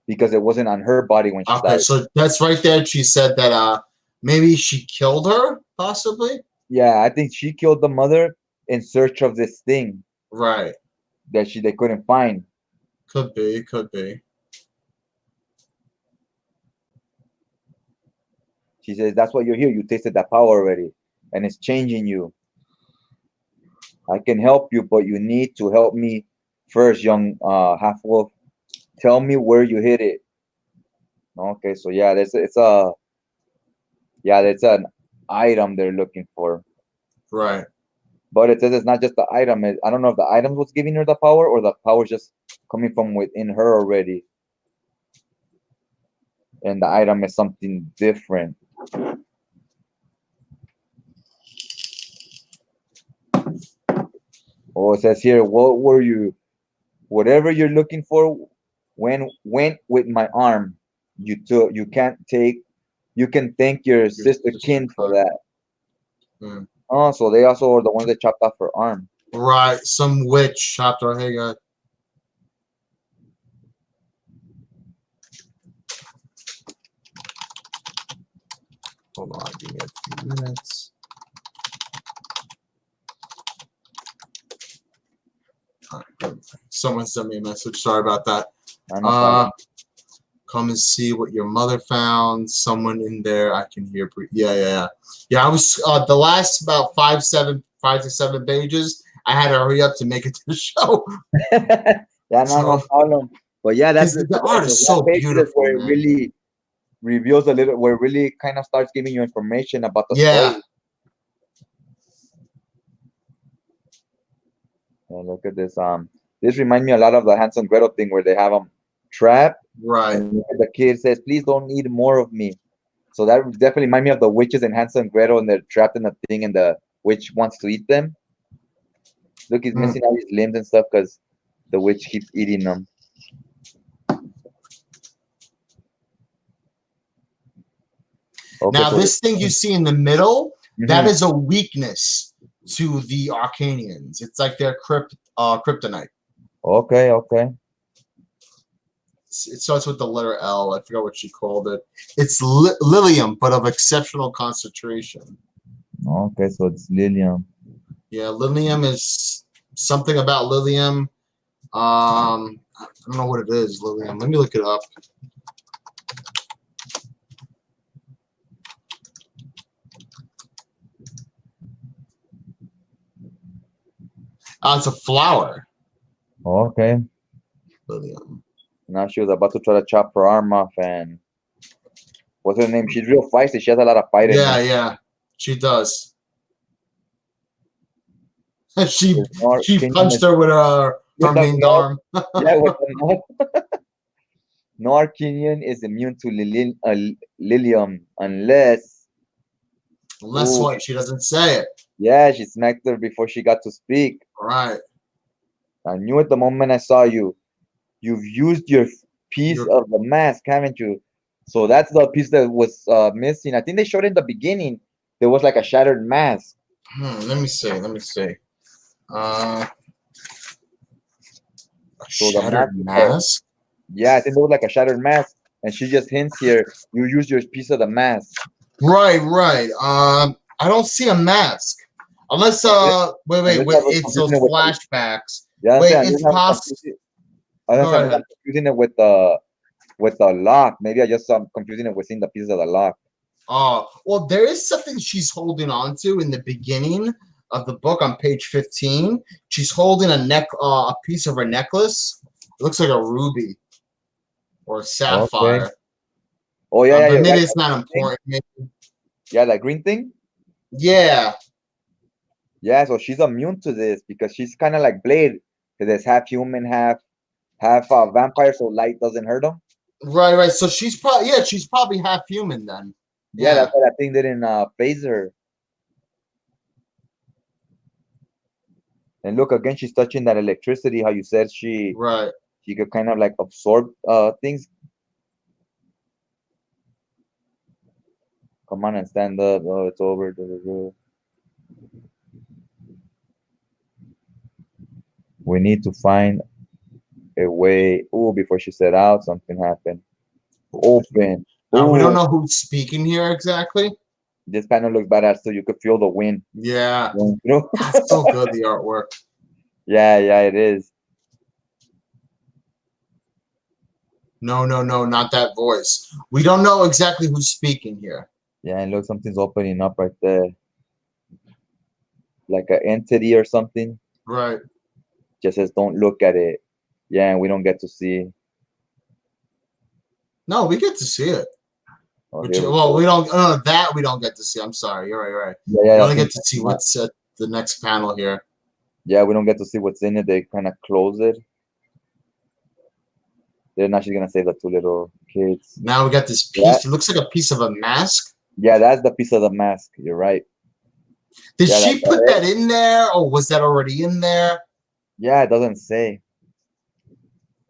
because it wasn't on her body when she Okay, died. so that's right there. She said that maybe she killed her, possibly. Yeah, I think she killed the mother in search of this thing Right. that they couldn't find. Could be. Could be. She says, that's why you're here. You tasted that power already, and it's changing you. I can help you, but you need to help me first, young half wolf. Tell me where you hid it. Okay, so yeah, that's an item they're looking for. Right. But it says it's not just the item. I don't know if the item was giving her the power or the power just coming from within her already, and the item is something different. Oh, it says here, what were you? Whatever you're looking for, when went with my arm. You can't take. You can thank your Your sister sister. kin for that. Mm. Oh, so they also are the ones that chopped off her arm. Right. Some witch chopped her head. Hold on, give me a few minutes. Someone sent me a message. Sorry about that. No Uh, problem. come and see what your mother found. Someone in there. I can hear. Yeah. I was the last about 5 to 7 pages. I had to hurry up to make it to the show. Yeah, no So, problem. But yeah, that's because the art the is last so page is beautiful, where it man. really reveals a little, where it really kind of starts giving you information about the Yeah. story. And look at this. This reminds me a lot of the Hansel and Gretel thing where they have them trapped, Right. and the kid says, "Please don't eat more of me." So that definitely remind me of the witches in Hansel and Gretel, and they're trapped in the thing, and the witch wants to eat them. Look, he's Mm. missing all his limbs and stuff because the witch keeps eating them. Okay, Now, so this thing you see in the middle, that mhm. is a weakness to the Arcanians. It's like their kryptonite. Okay, okay, It starts with the letter L. I forgot what she called it. It's lilium, but of exceptional concentration. okay. So it's Lillian. Yeah, lilium is something about lilium. I don't know what it is, lilium. Let me look it up. It's a flower. Okay. Lilium. Now she was about to try to chop her arm off, and what's her name? She's real feisty. She has a lot of fight in her. Yeah, she does. she Nor she Kenyan punched is her with her the main nut. arm. Yeah, with the nut. Nor Kenyan is immune to Lilium unless. Unless Ooh, what? She doesn't say it. yeah, she smacked her before she got to speak. Right. I knew it the moment I saw you. You've used your piece You're of the mask, haven't you? So that's the piece that was missing. I think they showed in the beginning. There was like a shattered mask. let me see. Let me see. A So the mask, Shattered mask. yeah, I think it was like a shattered mask, and she just hints here. You use your piece of the mask. Right, right. I don't see a mask. Unless wait, Unless I was it's those confusing it with the, flashbacks. yeah, I'm Wait, saying it's unless possible. Go I'm ahead. confusing it with the lock. Maybe I just confusing it with seeing the pieces of the lock. Oh, well, there is something she's holding on to in the beginning of the book on page 15. She's holding a piece of her necklace. It looks like a ruby or a Okay. sapphire. Oh yeah, yeah, But you're maybe right. it's That not green thing. important. Yeah, that green thing. Yeah, Yeah, so she's immune to this because she's kind of like Blade, because it's half human, half vampire, so light doesn't hurt them. right, right. So she's probably half human then. Yeah, that's Yeah, why that thing didn't phase her. And look again, she's touching that electricity. How you said right. she could kind of like absorb things. Come on and stand up. Oh, it's over. Da, da, da. We need to find a way. Oh, before she set out, something happened. Open. We don't Oh, know who's speaking here exactly. this panel looks badass too. You could feel the wind Yeah, going through. that's so good. The artwork. Yeah, yeah, it is. No, no, no, not that voice. We don't know exactly who's speaking here. Yeah, and look, something's opening up right there, like an entity or something. Right. Just says, "Don't look at it." Yeah, and we don't get to see. No, we get to see it. Oh, Which, here we well, go. we don't. No, that we don't get to see. I'm sorry. You're right. You're right. Yeah, yeah, We that only thing. get to see what's at the next panel here. Yeah, we don't get to see what's in it. They kind of close it. They're not actually gonna save the two little kids. Now we got this Yeah, piece. It looks like a piece of a mask. yeah, that's the piece of the mask. You're right. Did Yeah, that's she the put head. that in there, or was that already in there? Yeah, it doesn't say.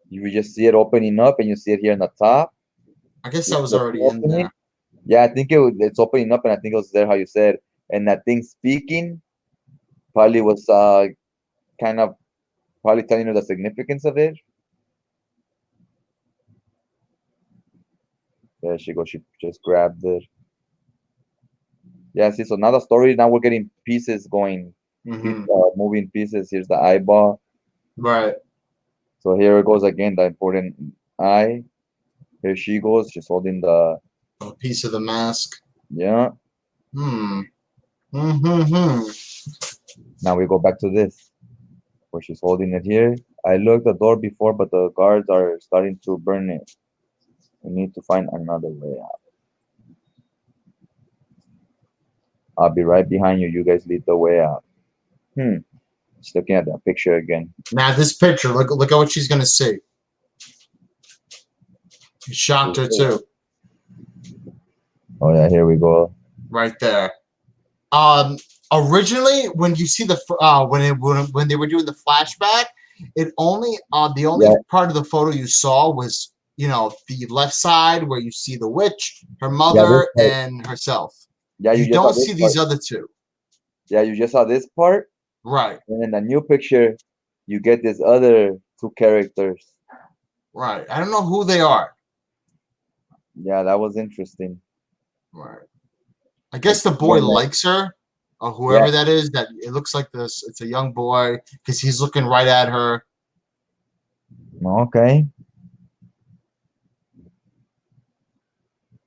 You just see it opening up, and you see it here on the top. I guess You that see was the thing already in opening. there. Yeah, I think it's opening up, and I think it was there how you said, and that thing speaking probably was kind of probably telling her the significance of it. There she goes. She just grabbed it. Yeah, see, so now the story, now we're getting pieces going, Hmm. moving pieces. Here's the eyeball. Right. So here it goes again, the important eye. Here she goes. She's holding the, A piece of the mask. yeah. Hmm. Hmm. Now we go back to this, where she's holding it here. I looked the door before, but the guards are starting to burn it. We need to find another way out. I'll be right behind you. You guys lead the way out. Hmm. Just looking at that picture again. Now this picture. Look at what she's gonna see. It shocked her too. Oh yeah, here we go. Right there. Um, Originally, when you see when they were doing the flashback, it only the only Yeah, part of the photo you saw was the left side where you see the witch, her yeah, this mother, part. and herself. Yeah, you You just saw don't this see part. these other two. Yeah, you just saw this part, Right, and in the new picture, you get this other two characters. right. I don't know who they are. Yeah, that was interesting. Right. I guess It's the boy again, likes her, or yeah, whoever that is. That it looks like this. It's a young boy because he's looking right at her. okay.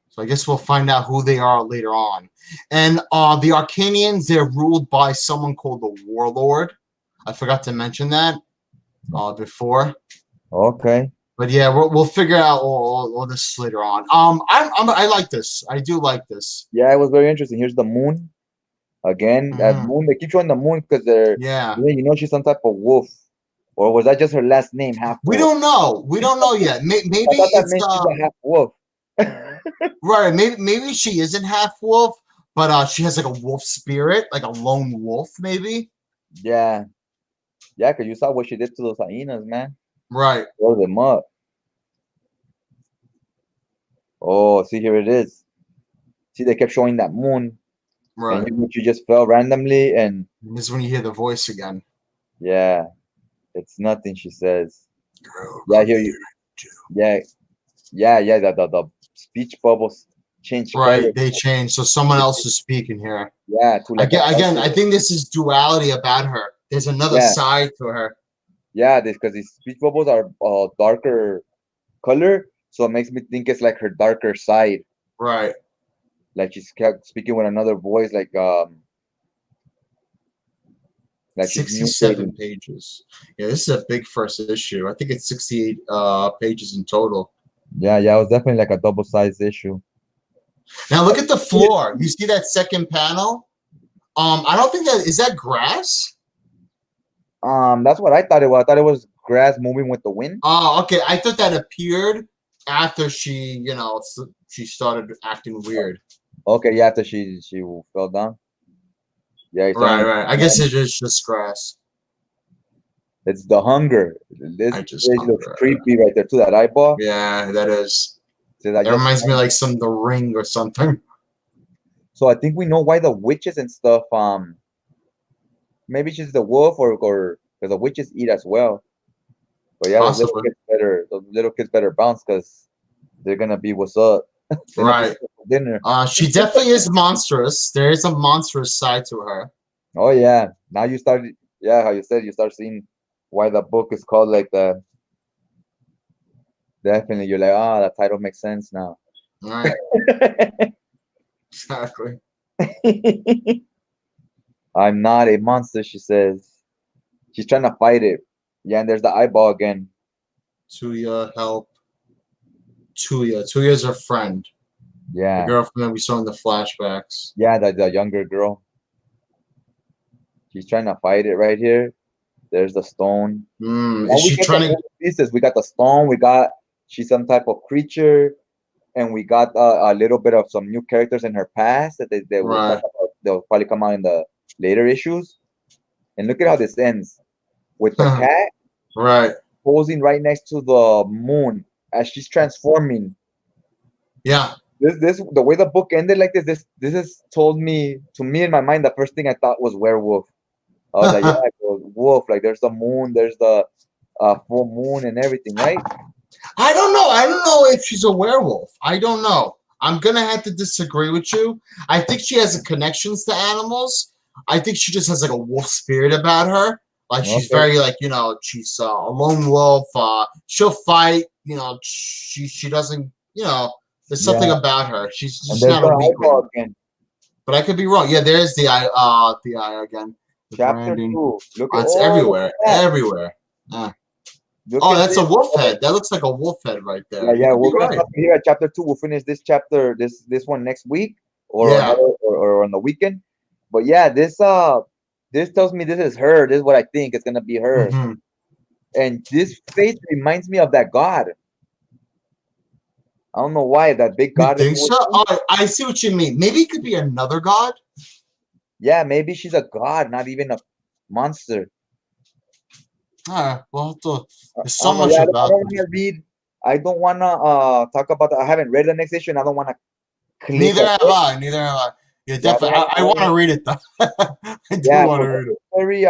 So I guess we'll find out who they are later on. And the Arcanians, they're ruled by someone called the Warlord. I forgot to mention that before. Okay. But yeah, we'll figure out all this later on. I like this. I do like this. Yeah, it was very interesting. Here's the moon again. That Hmm. moon, they keep showing the moon because they're, Yeah. yeah, she's some type of wolf, or was that just her last name, half We wolf? don't know. We don't know yet. I Maybe thought that it's meant she's a half wolf. right. Maybe she isn't half wolf, but she has like a wolf spirit, like a lone wolf, maybe. Yeah, yeah, because you saw what she did to those hyenas, man. Right. Blow them up. Oh, see, here it is. See, they kept showing that moon, and Right. you just fell randomly, and And this is when you hear the voice again. yeah, it's nothing, she says. Girl, Yeah, come here here. you. Yeah, yeah. The speech bubbles change color. Right, they changed, so someone else is speaking here. Yeah, to like a Again, darker. I think this is duality about her. There's another Yeah, side to her. yeah. This because these speech bubbles are darker color, so it makes me think it's like her darker side. Right. Like she's kept speaking with another voice, like she's 67 mutating. pages. Yeah, this is a big first issue. I think it's 68 pages in total. Yeah, yeah. It was definitely like a double sized issue. Now look at the floor. You see that second panel? I don't think that is that grass. That's what I thought it was. I thought it was grass moving with the wind. Oh, okay. I thought that appeared after she, she started acting weird. Okay, yeah. After she fell down. Yeah, he's Right, starting. right. I guess it is just grass. It's the hunger. This I just page looks hunger. creepy right there to that eyeball. Yeah, that is. Says I That just. reminds me of like some The Ring or something. So I think we know why the witches and stuff. Maybe she's the wolf, or because the witches eat as well. But yeah, those little Possibly. kids better. Those little kids better bounce because they're gonna be what's up. They're gonna be Right. for dinner. She definitely is monstrous. There is a monstrous side to her. Oh yeah. Now you start. Yeah, how you said you start seeing why the book is called like that. Definitely, you're like, the title makes sense now. Right. Exactly. I'm not a monster, she says. She's trying to fight it. Yeah, and there's the eyeball again. Tuya, help. Tuya. Tuya's her friend. The Yeah, girlfriend that we saw in the flashbacks. yeah, the younger girl. She's trying to fight it right here. There's the stone. Now Is we she get the trying to? moving pieces. We got the stone. We got she's some type of creature, and we got a little bit of some new characters in her past that they will talk Right. about. They'll probably come out in the later issues. And look at how this ends with the cat Right. posing right next to the moon as she's transforming. Yeah. This the way the book ended like this has told me to me in my mind the first thing I thought was werewolf. I was like, yeah, it was wolf. Like there's the moon, there's the full moon and everything, right? I don't know. I don't know if she's a werewolf. I don't know. I'm gonna have to disagree with you. I think she has a connections to animals. I think she just has like a wolf spirit about her. Like she's Okay. very like she's a lone wolf. She'll fight. She doesn't. There's something Yeah. about her. She's And just there's not the a weakling. eyeball again. But I could be wrong. Yeah, there's the eye. The eye again. The Chapter branding. 2. Look Oh, at it's look everywhere. at that. Everywhere. Look Oh, at that's this. a wolf head. That looks like a wolf head right Yeah, there. You yeah. could be We're gonna right. stop here at chapter 2. We'll finish this chapter, this one next week or Yeah. another or on the weekend. But yeah, this tells me this is her. This is what I think it's gonna be her. Mm-hmm. And this face reminds me of that god. I don't know why that big You god that think he was so? in. Oh, I see what you mean. Maybe it could be another god. Yeah, maybe she's a god, not even a monster. Well, there's I so don't know. much Yeah, I about don't them. want to read. I don't want to talk about. I haven't read the next issue, and I don't want to click Neither on have it. I. Neither have I. Yeah, Yeah, I don't definitely. want. I want to read it though. I do Yeah, want to so that read was it. very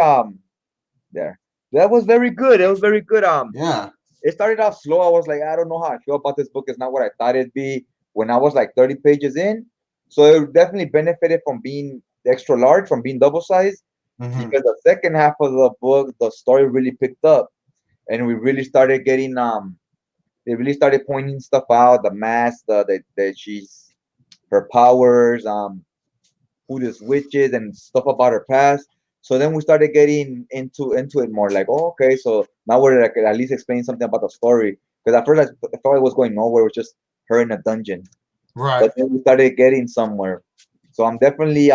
there. That was very good. It was very good. Yeah. It started off slow. I was like, I don't know how I feel about this book. It's not what I thought it'd be when I was like 30 pages in. So it definitely benefited from being extra large, from being double sized, Mm-hmm. because the second half of the book, the story really picked up, and we really started getting they really started pointing stuff out, the mask, that she's her powers, who this witch is, and stuff about her past. So then we started getting into it more, like, oh, okay, so now we're like at least explaining something about the story. Because at first I thought it was going nowhere, it was just her in a dungeon. Right. But then we started getting somewhere. So I'm definitely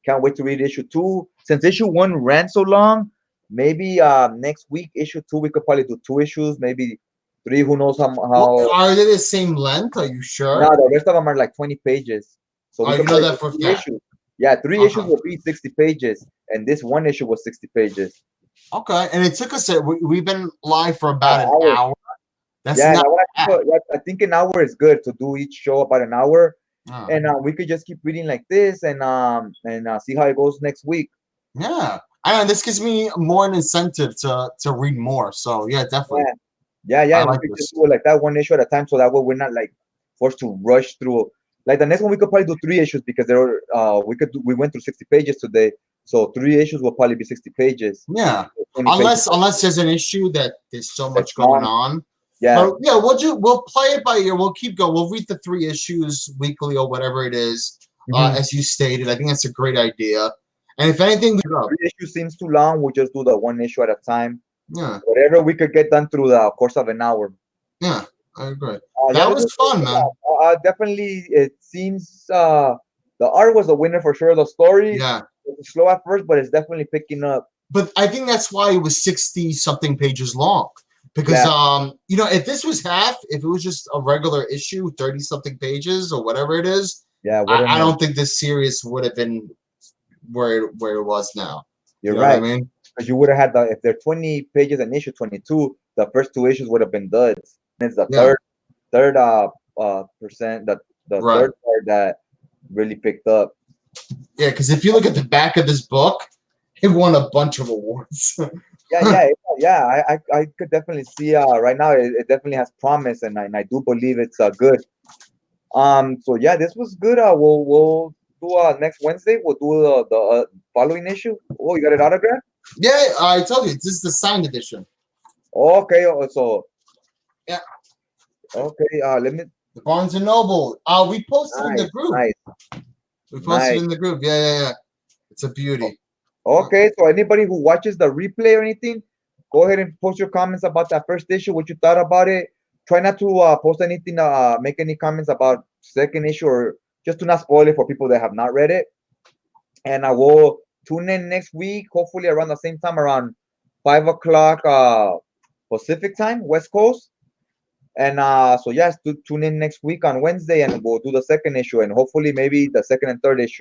can't wait to read issue 2. Since issue 1 ran so long, maybe next week issue 2 we could probably do 2 issues, maybe 3. Who knows Well, how? are they the same length? Are you No, sure? the rest of them are like 20 pages. So Oh, we you could know probably do that for a 3 issues. fact. Yeah, 3 issues Okay. will be 60 pages, and this one issue was 60 pages. Okay. And it took us. We've been live for An about an hour. hour. That's Yeah, not now bad. I think an hour is good to do each show about an hour, Oh, and we could just keep reading like this, and see how it goes next week. yeah. I know this gives me more an incentive to read more. So yeah, definitely. Yeah. Yeah, I and we like could just this. do it like that, one issue at a time, so that way we're not like forced to rush through. Like the next one, we could probably do three issues because we went through 60 pages today, so three issues will probably be 60 pages, Yeah, 20 pages. unless there's an issue that there's so That's much going long. on. Yeah. But yeah, we'll play it by ear. We'll keep going. We'll read the three issues weekly or whatever it is, Mhm. as you stated. I think that's a great idea. And if anything, we up. Three issues seems too long. We'll just do the one issue at a time. Yeah, Whatever we could get done through the course of an hour. yeah, I agree. Yeah, That this was was fun, man. definitely. It seems the art was a winner for sure. The story Yeah, was slow at first, but it's definitely picking up. but I think that's why it was 60 something pages long. Because Yeah, if this was half, if it was just a regular issue, 30 something pages or whatever it is, yeah. I Wouldn't don't think this series would have been where it was now. You're You know what I right. mean? Because you would have had if there are 20 pages in issue 22, the first two issues would have been duds. And it's the Yeah, third percent, the right. third part that really picked up. Yeah, because if you look at the back of this book, it won a bunch of awards. Yeah. I could definitely see right now it definitely has promise, and I do believe it's good. So yeah, this was good. We'll do next Wednesday. We'll do the following issue. Oh, you got it autographed? Yeah, I told you, this is the signed edition. Okay. So Yeah, okay. Let me. the Barnes and Noble. We posted in the Nice, group. nice, We posted nice. in the group. Yeah. It's a beauty. Okay, so anybody who watches the replay or anything, go ahead and post your comments about that first issue, what you thought about it. Try not to post anything, make any comments about second issue, or just to not spoil it for people that have not read it. And I will tune in next week, hopefully around the same time, around 5 o'clock Pacific time, West Coast. And so yes, tune in next week on Wednesday, and we'll do the second issue, and hopefully maybe the second and third issue.